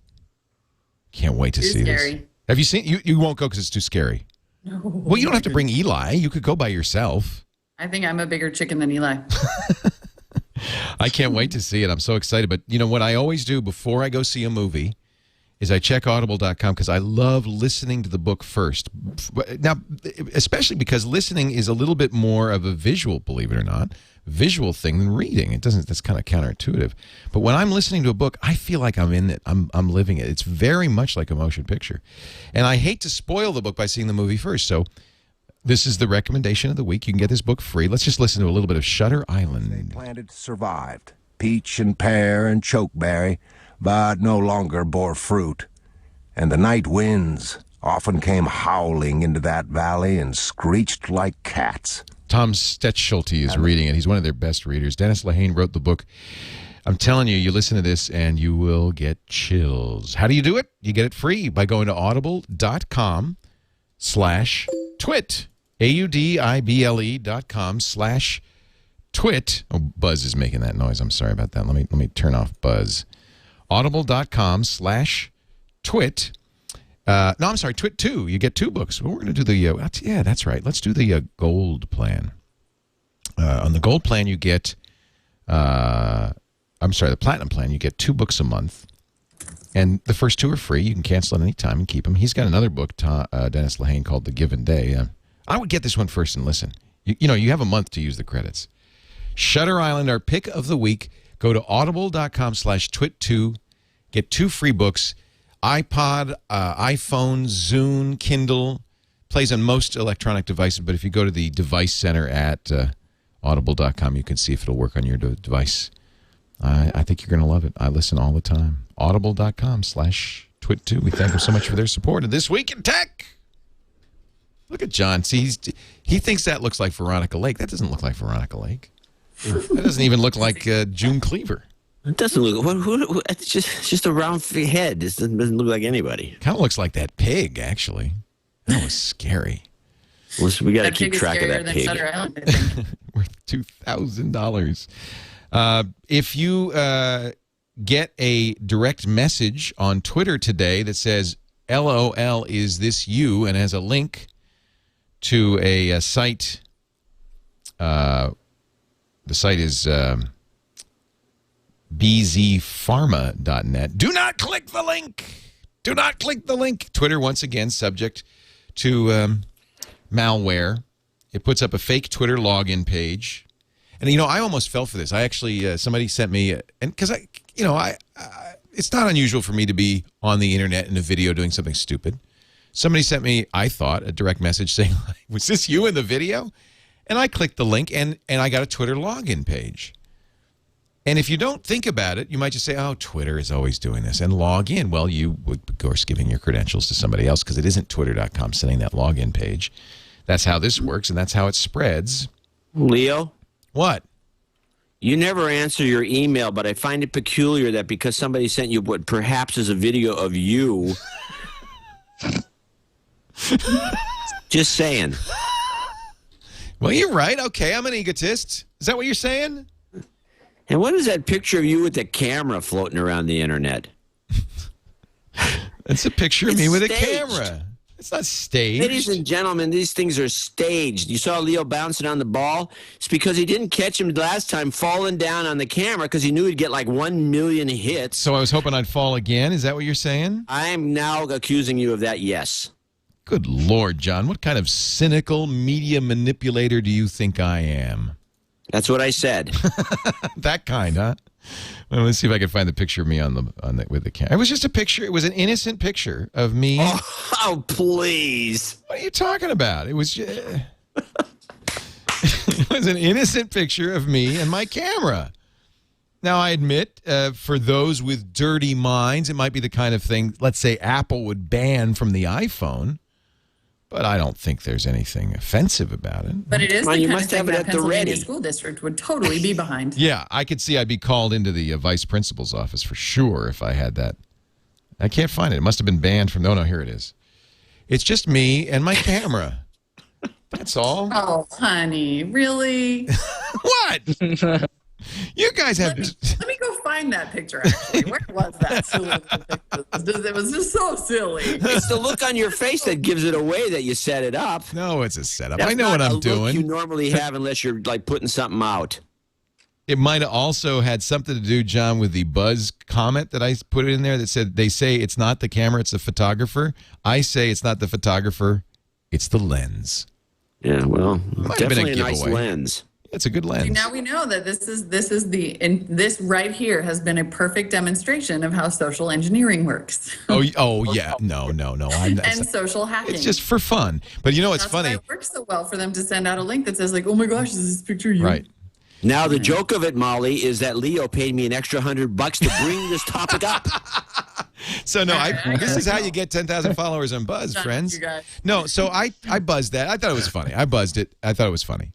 Speaker 1: Can't wait to see
Speaker 4: scary.
Speaker 1: this. Have you seen? You won't go because it's too scary.
Speaker 4: No.
Speaker 1: Well, you don't have to bring Eli. You could go by yourself.
Speaker 4: I think I'm a bigger chicken than Eli.
Speaker 1: I can't wait to see it. I'm so excited. But you know what I always do before I go see a movie is I check audible.com because I love listening to the book first. Now, especially because listening is a little bit more of a visual, believe it or not, visual thing than reading. That's kind of counterintuitive. But when I'm listening to a book, I feel like I'm in it. I'm living it. It's very much like a motion picture. And I hate to spoil the book by seeing the movie first. So this is the recommendation of the week. You can get this book free. Let's just listen to a little bit of Shutter Island.
Speaker 10: They planted survived, peach and pear and chokeberry, but no longer bore fruit. And the night winds often came howling into that valley and screeched like cats.
Speaker 1: Tom Stetschulty is reading it. He's one of their best readers. Dennis Lehane wrote the book. I'm telling you, you listen to this and you will get chills. How do you do it? You get it free by going to audible.com/twit. audible.com/twit. Oh, Buzz is making that noise. I'm sorry about that. Let me turn off Buzz. Audible.com/twit. No, I'm sorry, Twit 2. You get 2 books. Well, we're going to do the, yeah, that's right. Let's do the gold plan. On the gold plan, you get, the platinum plan, you get 2 books a month. And the first 2 are free. You can cancel at any time and keep them. He's got another book, Dennis Lehane, called The Given Day. I would get this one first and listen. You know, you have a month to use the credits. Shutter Island, our pick of the week. Go to audible.com/twit2. Get 2 free books. iPod, iPhone, Zune, Kindle. Plays on most electronic devices, but if you go to the device center at audible.com, you can see if it'll work on your device. I think you're going to love it. I listen all the time. Audible.com/twit2. We thank them so much for their support. And This Week in Tech. Look at John. See, he thinks that looks like Veronica Lake. That doesn't look like Veronica Lake. That doesn't even look like June Cleaver.
Speaker 7: It doesn't look. It's just a round head. It doesn't look like anybody.
Speaker 1: Kind of looks like that pig, actually. That was scary.
Speaker 7: Well, we got to
Speaker 4: That
Speaker 7: keep
Speaker 4: pig is
Speaker 7: track of
Speaker 4: scarier
Speaker 7: that
Speaker 4: than
Speaker 7: pig.
Speaker 4: Shutter Island, I think.
Speaker 1: Worth $2,000. If you get a direct message on Twitter today that says, LOL, is this you? And has a link to a site. The site is bzpharma.net. Do not click the link. Do not click the link. Twitter, once again, subject to malware. It puts up a fake Twitter login page. And, you know, I almost fell for this. I actually, somebody sent me, and because it's not unusual for me to be on the internet in a video doing something stupid. Somebody sent me, I thought, a direct message saying, was this you in the video? And I clicked the link, and I got a Twitter login page. And if you don't think about it, you might just say, oh, Twitter is always doing this, and log in. Well, you would, of course, giving your credentials to somebody else because it isn't twitter.com sending that login page. That's how this works, and that's how it spreads.
Speaker 7: Leo?
Speaker 1: What?
Speaker 7: You never answer your email, but I find it peculiar that because somebody sent you what perhaps is a video of you. Just saying.
Speaker 1: Well, you're right. Okay, I'm an egotist. Is that what you're saying?
Speaker 7: And what is that picture of you with the camera floating around the internet?
Speaker 1: It's a picture of me with a
Speaker 7: staged.
Speaker 1: camera. It's not staged.
Speaker 7: Ladies and gentlemen, these things are staged. You saw Leo bouncing on the ball. It's because he didn't catch him last time falling down on the camera because he knew he'd get like 1 million hits.
Speaker 1: So I was hoping I'd fall again. Is that what you're saying?
Speaker 7: I'm now accusing you of that, yes.
Speaker 1: Good Lord, John. What kind of cynical media manipulator do you think I am?
Speaker 7: That's what I said.
Speaker 1: That kind, huh? Well, let's see if I can find the picture of me with the camera. It was just a picture. It was an innocent picture of me.
Speaker 7: Oh, please.
Speaker 1: What are you talking about? It was just, it was an innocent picture of me and my camera. Now, I admit, for those with dirty minds, it might be the kind of thing, let's say, Apple would ban from the iPhone. But I don't think there's anything offensive about it.
Speaker 4: But it is the
Speaker 7: You
Speaker 4: kind
Speaker 7: must
Speaker 4: of thing
Speaker 7: have it
Speaker 4: that
Speaker 7: at the
Speaker 4: Pennsylvania
Speaker 7: ready.
Speaker 4: school district would totally be behind.
Speaker 1: Yeah, I could see I'd be called into the vice principal's office for sure if I had that. I can't find it. It must have been banned from... No, here it is. It's just me and my camera. That's all.
Speaker 4: Oh, honey, really?
Speaker 1: What? You guys have...
Speaker 4: Let me go find that picture, actually. Where was that silly picture? It was just so silly.
Speaker 7: It's the look on your face that gives it away that you set it up.
Speaker 1: No, it's a setup.
Speaker 7: That's
Speaker 1: I know
Speaker 7: not
Speaker 1: what I'm
Speaker 7: a look
Speaker 1: doing.
Speaker 7: you normally have unless you're like putting something out.
Speaker 1: It might have also had something to do, John, with the buzz comment that I put in there that said, they say it's not the camera, it's the photographer. I say it's not the photographer, it's the lens.
Speaker 7: Yeah, well,
Speaker 1: Might have been a
Speaker 7: definitely a nice
Speaker 1: giveaway.
Speaker 7: lens.
Speaker 1: It's a good lens.
Speaker 4: Now we know that this right here has been a perfect demonstration of how social engineering works.
Speaker 1: Oh yeah. No.
Speaker 4: And social hacking.
Speaker 1: It's just for fun. But you know what's
Speaker 4: That's
Speaker 1: funny?
Speaker 4: why it works so well for them to send out a link that says like, oh my gosh, is this picture you?
Speaker 1: Right.
Speaker 7: Now, the joke of it, Molly, is that Leo paid me an extra $100 to bring this topic up.
Speaker 1: So no, this is how you get 10,000 followers on Buzz, friends.
Speaker 4: You guys.
Speaker 1: No, so I buzzed that. I thought it was funny. I buzzed it. I thought it was funny.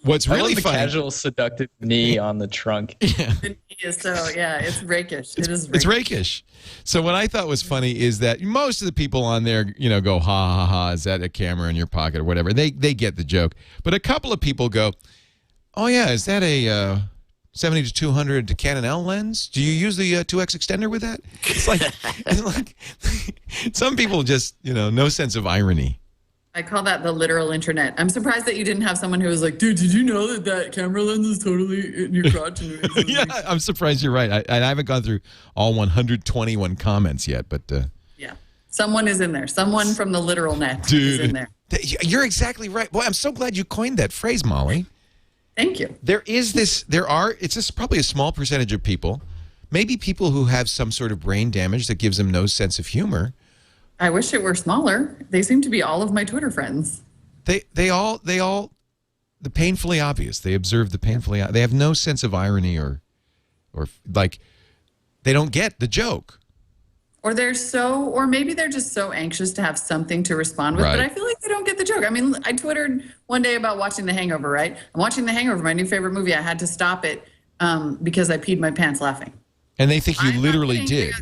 Speaker 1: What's
Speaker 5: I
Speaker 1: really
Speaker 5: love the
Speaker 1: funny?
Speaker 5: casual seductive knee on the trunk.
Speaker 4: So yeah, it's rakish.
Speaker 1: It's rakish. So what I thought was funny is that most of the people on there, go ha ha ha. Is that a camera in your pocket or whatever? They get the joke. But a couple of people go, oh yeah, is that a 70 to 200 Canon L lens? Do you use the 2x extender with that? It's like some people just no sense of irony.
Speaker 4: I call that the literal internet. I'm surprised that you didn't have someone who was like, dude, did you know that camera lens is totally in your crotch?
Speaker 1: Yeah, I'm surprised you're right. I haven't gone through all 121 comments yet, but
Speaker 4: yeah, someone is in there. Someone from the literal net is in there.
Speaker 1: You're exactly right. Boy, I'm so glad you coined that phrase, Molly.
Speaker 4: Thank you.
Speaker 1: It's just probably a small percentage of people, maybe people who have some sort of brain damage that gives them no sense of humor.
Speaker 4: I wish it were smaller. They seem to be all of my Twitter friends.
Speaker 1: They all the painfully obvious. They observe the painfully. They have no sense of irony or like they don't get the joke.
Speaker 4: Or or maybe they're just so anxious to have something to respond with.
Speaker 1: Right.
Speaker 4: But I feel like they don't get the joke. I mean, I Twittered one day about watching The Hangover, right? I'm watching The Hangover, my new favorite movie. I had to stop it because I peed my pants laughing.
Speaker 1: And they think you literally did.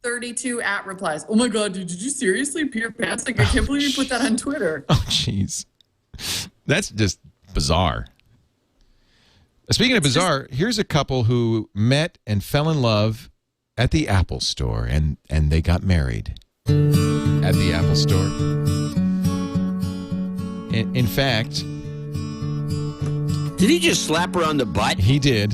Speaker 4: 32 replies. Oh my God, dude, did you seriously pee your pants? Like, I can't believe you put that on Twitter.
Speaker 1: Oh, jeez. That's just bizarre. Speaking of bizarre, here's a couple who met and fell in love at the Apple store, and they got married at the Apple store. In fact...
Speaker 7: Did he just slap her on the butt?
Speaker 1: He did,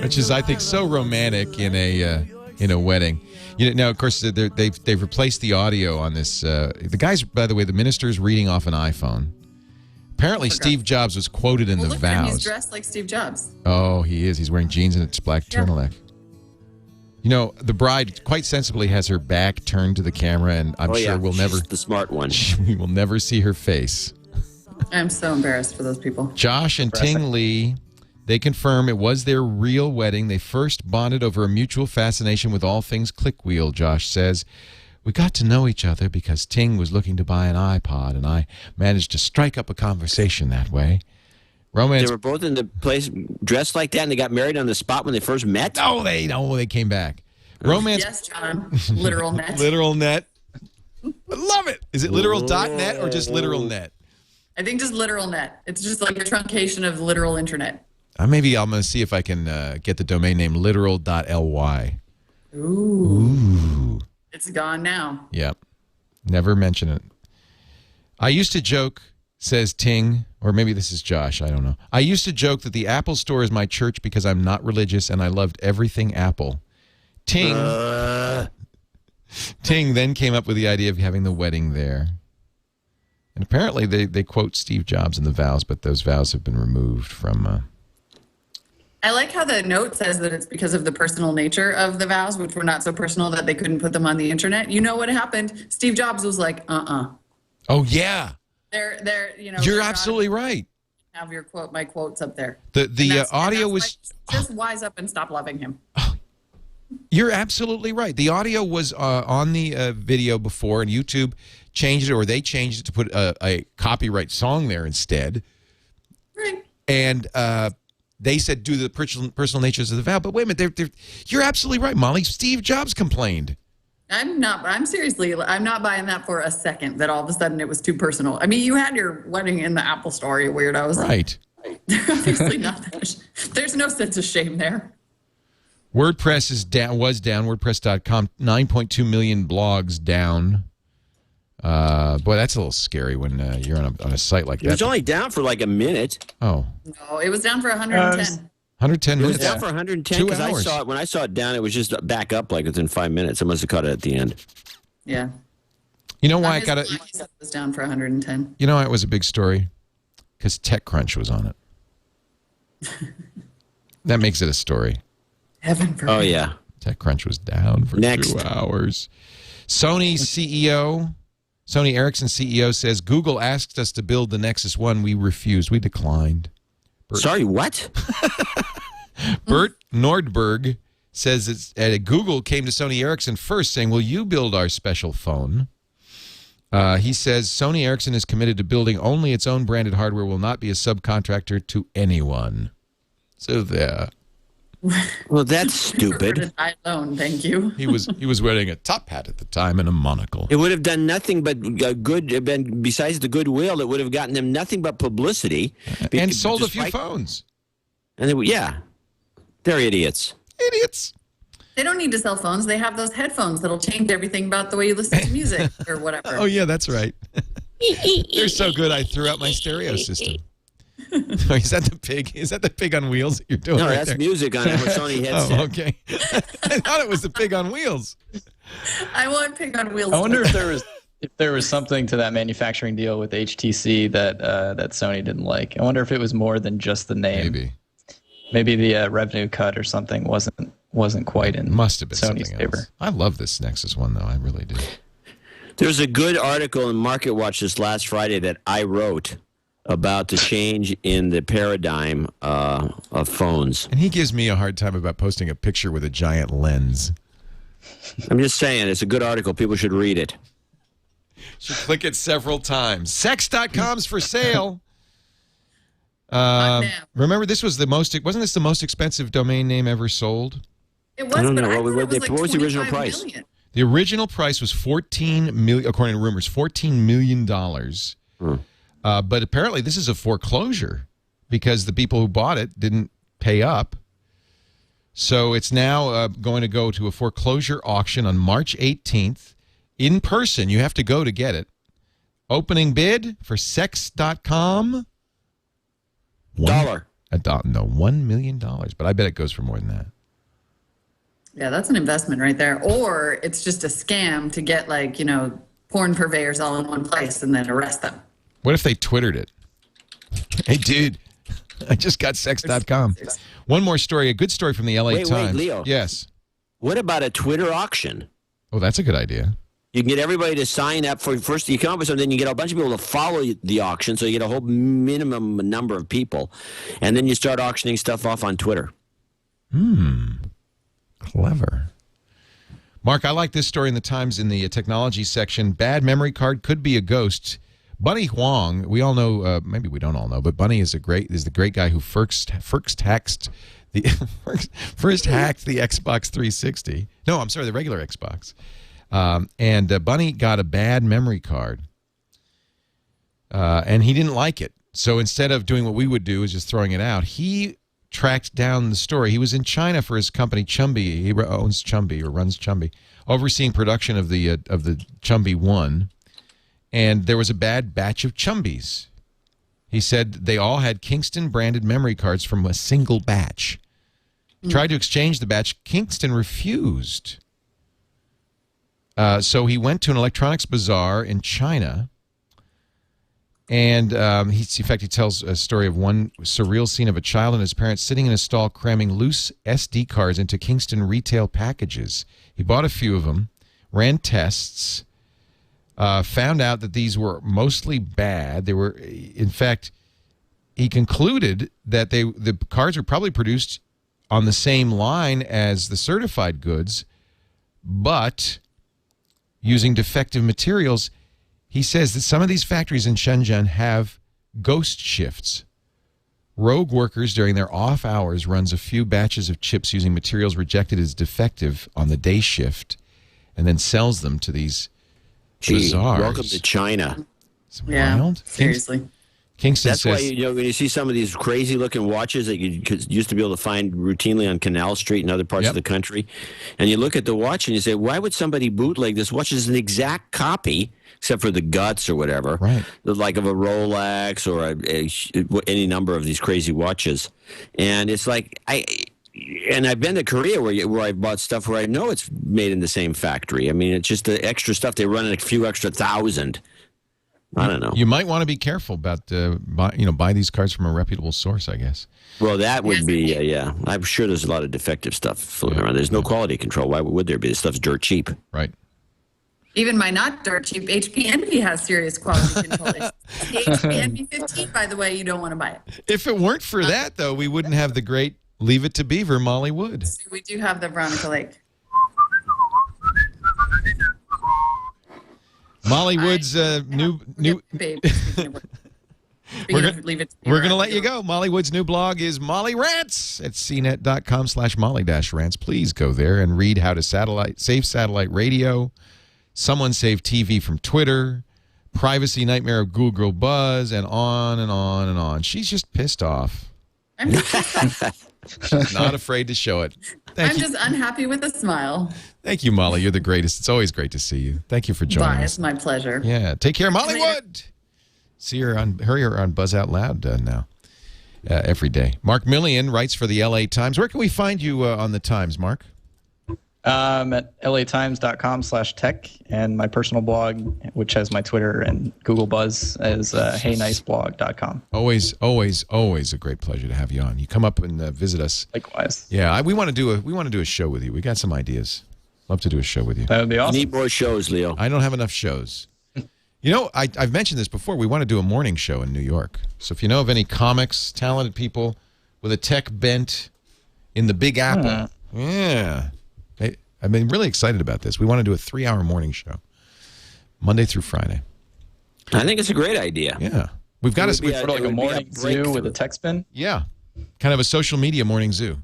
Speaker 1: which is, I think, so romantic in a wedding. Now, of course, they've replaced the audio on this. The guy's, by the way, the minister's reading off an iPhone. Apparently, Steve Jobs was quoted in the
Speaker 4: Look at him,
Speaker 1: vows.
Speaker 4: he's dressed like Steve Jobs.
Speaker 1: Oh, he is. He's wearing jeans and it's black turtleneck. The bride quite sensibly has her back turned to the camera, and I'm sure we'll never.
Speaker 7: She's the smart one.
Speaker 1: We will never see her face.
Speaker 4: I'm so embarrassed for those people.
Speaker 1: Josh and Ting Lee, they confirm it was their real wedding. They first bonded over a mutual fascination with all things clickwheel, Josh says. We got to know each other because Ting was looking to buy an iPod, and I managed to strike up a conversation that way. Romance.
Speaker 7: They were both in the place dressed like that, and they got married on the spot when they first met?
Speaker 1: No, they came back. Romance.
Speaker 4: Yes, John. Literal net.
Speaker 1: Literal net. I love it. Is it literal.net or just literal net?
Speaker 4: I think just literal net. It's just like a truncation of literal internet.
Speaker 1: Maybe I'm going to see if I can get the domain name literal.ly.
Speaker 4: Ooh. It's gone now.
Speaker 1: Yep. Never mention it. I used to joke, says Ting, or maybe this is Josh, I don't know. I used to joke that the Apple Store is my church because I'm not religious and I loved everything Apple. Ting then came up with the idea of having the wedding there. And apparently they quote Steve Jobs in the vows, but those vows have been removed from...
Speaker 4: I like how the note says that it's because of the personal nature of the vows, which were not so personal that they couldn't put them on the internet. You know what happened? Steve Jobs was like,
Speaker 1: Oh, yeah. You're absolutely right.
Speaker 4: Have your quote, my quotes up there.
Speaker 1: The audio was...
Speaker 4: Just wise up and stop loving him.
Speaker 1: You're absolutely right. The audio was on the video before, and YouTube changed it, or they changed it to put a copyright song there instead.
Speaker 4: Right.
Speaker 1: And they said, do the personal natures of the vow. But wait a minute, you're absolutely right, Molly. Steve Jobs complained.
Speaker 4: I'm not buying that for a second, that all of a sudden it was too personal. I mean, you had your wedding in the Apple Store, you weirdos.
Speaker 1: Right.
Speaker 4: Obviously not. There's no sense of shame there.
Speaker 1: WordPress was down. WordPress.com, 9.2 million blogs down. Boy, that's a little scary when you're on a site like that.
Speaker 7: It was only down for like a minute.
Speaker 1: Oh.
Speaker 4: No, it was down for 110.
Speaker 1: 110 minutes.
Speaker 7: It was down for 110 because when I saw it down, it was just back up like within 5 minutes. I must have caught it at the end.
Speaker 4: Yeah.
Speaker 1: You know why I got it?
Speaker 4: It was down for 110.
Speaker 1: You know why it was a big story? Because TechCrunch was on it. That makes it a story.
Speaker 4: Heaven forbid.
Speaker 7: Oh, yeah.
Speaker 1: TechCrunch was down for 2 hours. Sony Ericsson CEO says, Google asked us to build the Nexus 1. We refused. We declined.
Speaker 7: Sorry, what?
Speaker 1: Bert Nordberg says Google came to Sony Ericsson first saying, will you build our special phone? He says Sony Ericsson is committed to building only its own branded hardware, will not be a subcontractor to anyone. So there.
Speaker 7: Well, that's stupid.
Speaker 4: I alone, thank you.
Speaker 1: He was wearing a top hat at the time and a monocle.
Speaker 7: It would have done nothing but good. Besides the goodwill, it would have gotten them nothing but publicity
Speaker 1: and sold a few phones.
Speaker 7: And they're idiots.
Speaker 1: Idiots.
Speaker 4: They don't need to sell phones. They have those headphones that'll change everything about the way you listen to music or whatever.
Speaker 1: Oh yeah, that's right. They're so good. I threw out my stereo system. Is that the pig? Is that the pig on wheels that you're doing?
Speaker 7: No,
Speaker 1: right
Speaker 7: that's
Speaker 1: there?
Speaker 7: music on a Sony headset.
Speaker 1: Oh, okay. I thought it was the pig on wheels.
Speaker 4: I want pig on wheels.
Speaker 5: I wonder if there was something to that manufacturing deal with HTC that Sony didn't like. I wonder if it was more than just the name. Maybe the revenue cut or something wasn't quite in
Speaker 1: Must have been
Speaker 5: Sony's favor.
Speaker 1: Else. I love this Nexus 1 though. I really do.
Speaker 7: There's a good article in Market Watch this last Friday that I wrote about the change in the paradigm of phones.
Speaker 1: And he gives me a hard time about posting a picture with a giant lens.
Speaker 7: I'm just saying, it's a good article. People should read it.
Speaker 1: Should click it several times. Sex.com's for sale. Remember, this was wasn't this the most expensive domain name ever sold?
Speaker 4: It was,
Speaker 7: I don't
Speaker 4: but
Speaker 7: know.
Speaker 4: I thought it was like
Speaker 7: what was the original price?
Speaker 4: million.
Speaker 1: The original price was $14 million, according to rumors, $14 million. But apparently this is a foreclosure because the people who bought it didn't pay up. So it's now going to go to a foreclosure auction on March 18th. In person, you have to go to get it. Opening bid for sex.com? $1 million. But I bet it goes for more than that.
Speaker 4: Yeah, that's an investment right there. Or it's just a scam to get porn purveyors all in one place and then arrest them.
Speaker 1: What if they Twittered it? Hey, dude, I just got sex.com. One more story, a good story from the LA Times.
Speaker 7: Wait, Leo.
Speaker 1: Yes.
Speaker 7: What about a Twitter auction?
Speaker 1: Oh, that's a good idea.
Speaker 7: You can get everybody to sign up for first. You come up with something, then you get a bunch of people to follow the auction, so you get a whole minimum number of people, and then you start auctioning stuff off on Twitter.
Speaker 1: Clever. Mark, I like this story in the Times in the technology section. Bad memory card could be a ghost. Bunny Huang, we all know, maybe we don't all know, but Bunny is the great guy who first hacked the Xbox 360. No, I'm sorry, the regular Xbox. And Bunny got a bad memory card, and he didn't like it. So instead of doing what we would do, is just throwing it out, he tracked down the story. He was in China for his company Chumby. He owns Chumby or runs Chumby, overseeing production of the Chumby 1. and there was a bad batch of Chumbies. He said they all had Kingston-branded memory cards from a single batch. He tried to exchange the batch. Kingston refused. So he went to an electronics bazaar in China, and in fact, he tells a story of one surreal scene of a child and his parents sitting in a stall cramming loose SD cards into Kingston retail packages. He bought a few of them, ran tests, found out that these were mostly bad. They were, in fact, he concluded that the cards were probably produced on the same line as the certified goods, but using defective materials. He says that some of these factories in Shenzhen have ghost shifts. Rogue workers during their off hours runs a few batches of chips using materials rejected as defective on the day shift and then sells them to these bazaars.
Speaker 7: Welcome to China.
Speaker 1: It's wild.
Speaker 4: Seriously.
Speaker 1: Kingston
Speaker 7: That's
Speaker 1: says,
Speaker 7: why when you see some of these crazy-looking watches that you used to be able to find routinely on Canal Street and other parts of the country, and you look at the watch and you say, why would somebody bootleg this watch? Is an exact copy, except for the guts or whatever,
Speaker 1: right?
Speaker 7: Like of a Rolex or any number of these crazy watches. And it's like I've been to Korea where I bought stuff where I know it's made in the same factory. I mean, it's just the extra stuff. They run a few extra thousand. I don't know.
Speaker 1: You might want to be careful about buy these cards from a reputable source, I guess.
Speaker 7: Well, that would be I'm sure there's a lot of defective stuff floating around. There's no quality control. Why would there be? This stuff's dirt cheap.
Speaker 1: Right.
Speaker 4: Even my not dirt cheap HP Envy has serious quality control. The HP Envy 15, by the way, you don't want to buy it.
Speaker 1: If it weren't for that, though, we wouldn't have the great Leave It to Beaver, Molly Wood.
Speaker 4: We do have the Veronica Lake.
Speaker 1: Molly Wood's new.
Speaker 4: Babe,
Speaker 1: We're going to let you go. Molly Wood's new blog is Molly Rants at cnet.com/Molly-Rants. Please go there and read how to save satellite radio, someone save TV from Twitter, privacy nightmare of Google Buzz, and on and on and on. She's just pissed off.
Speaker 4: I'm
Speaker 1: She's not afraid to show it.
Speaker 4: I'm just unhappy with a smile.
Speaker 1: Thank you, Molly. You're the greatest. It's always great to see you. Thank you for joining us.
Speaker 4: It's my pleasure.
Speaker 1: Yeah. Take care, Molly Wood. See her on Buzz Out Loud now every day. Mark Milian writes for the LA Times. Where can we find you on the Times, Mark?
Speaker 5: At latimes.com/tech, and my personal blog, which has my Twitter and Google Buzz, is heyniceblog.com.
Speaker 1: Always a great pleasure to have you on. You come up and visit us.
Speaker 5: Likewise.
Speaker 1: Yeah, we want to do a show with you. We got some ideas. Love to do a show with you.
Speaker 5: That would be awesome.
Speaker 7: We need more shows, Leo.
Speaker 1: I don't have enough shows. You know, I've mentioned this before. We want to do a morning show in New York. So if you know of any comics, talented people with a tech bent in the Big Apple, yeah. I've been really excited about this. We want to do a 3-hour morning show, Monday through Friday.
Speaker 7: I think it's a great idea.
Speaker 1: Yeah. We've got
Speaker 5: to put like a morning zoo with a tech spin.
Speaker 1: Yeah. Kind of a social media morning zoo.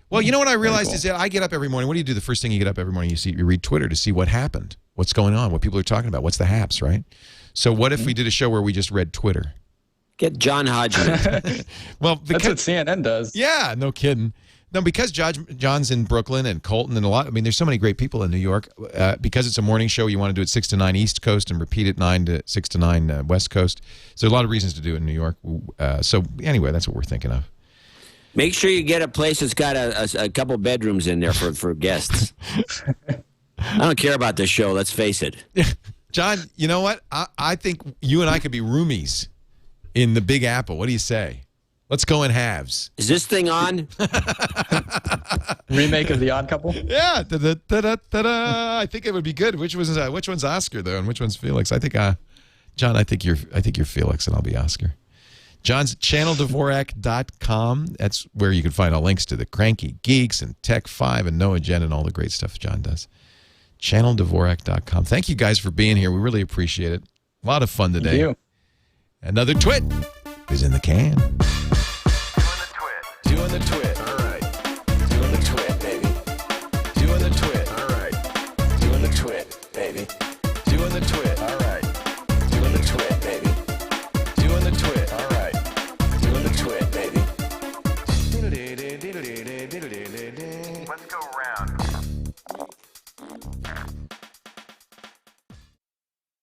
Speaker 1: Well, you know what I realized is that I get up every morning. What do you do the first thing you get up every morning? You read Twitter to see what happened, what's going on, what people are talking about, what's the haps, right? So what if we did a show where we just read Twitter?
Speaker 7: Get John Hodgman.
Speaker 1: Well,
Speaker 5: that's what CNN does.
Speaker 1: Yeah, no kidding. No, because John's in Brooklyn and Colton and there's so many great people in New York. Because it's a morning show, you want to do it 6 to 9 East Coast and repeat it 6 to 9 West Coast. So there are a lot of reasons to do it in New York. So anyway, that's what we're thinking of.
Speaker 7: Make sure you get a place that's got a couple bedrooms in there for guests. I don't care about this show, let's face it.
Speaker 1: John, you know what? I think you and I could be roomies in the Big Apple. What do you say? Let's go in halves.
Speaker 7: Is this thing on?
Speaker 5: Remake of The Odd Couple?
Speaker 1: Yeah. I think it would be good. Which one's Oscar though, and which one's Felix? I think John, I think you're Felix, and I'll be Oscar. John's channeldvorak.com. That's where you can find all links to the Cranky Geeks and Tech 5 and No Agenda and all the great stuff John does. channeldvorak.com. Thank you guys for being here. We really appreciate it. A lot of fun today.
Speaker 5: Thank you.
Speaker 1: Another twit is in the can.
Speaker 2: Doing the twit. All right. Doing the twit, baby. Doing the twit. All right. Doing the twit, baby.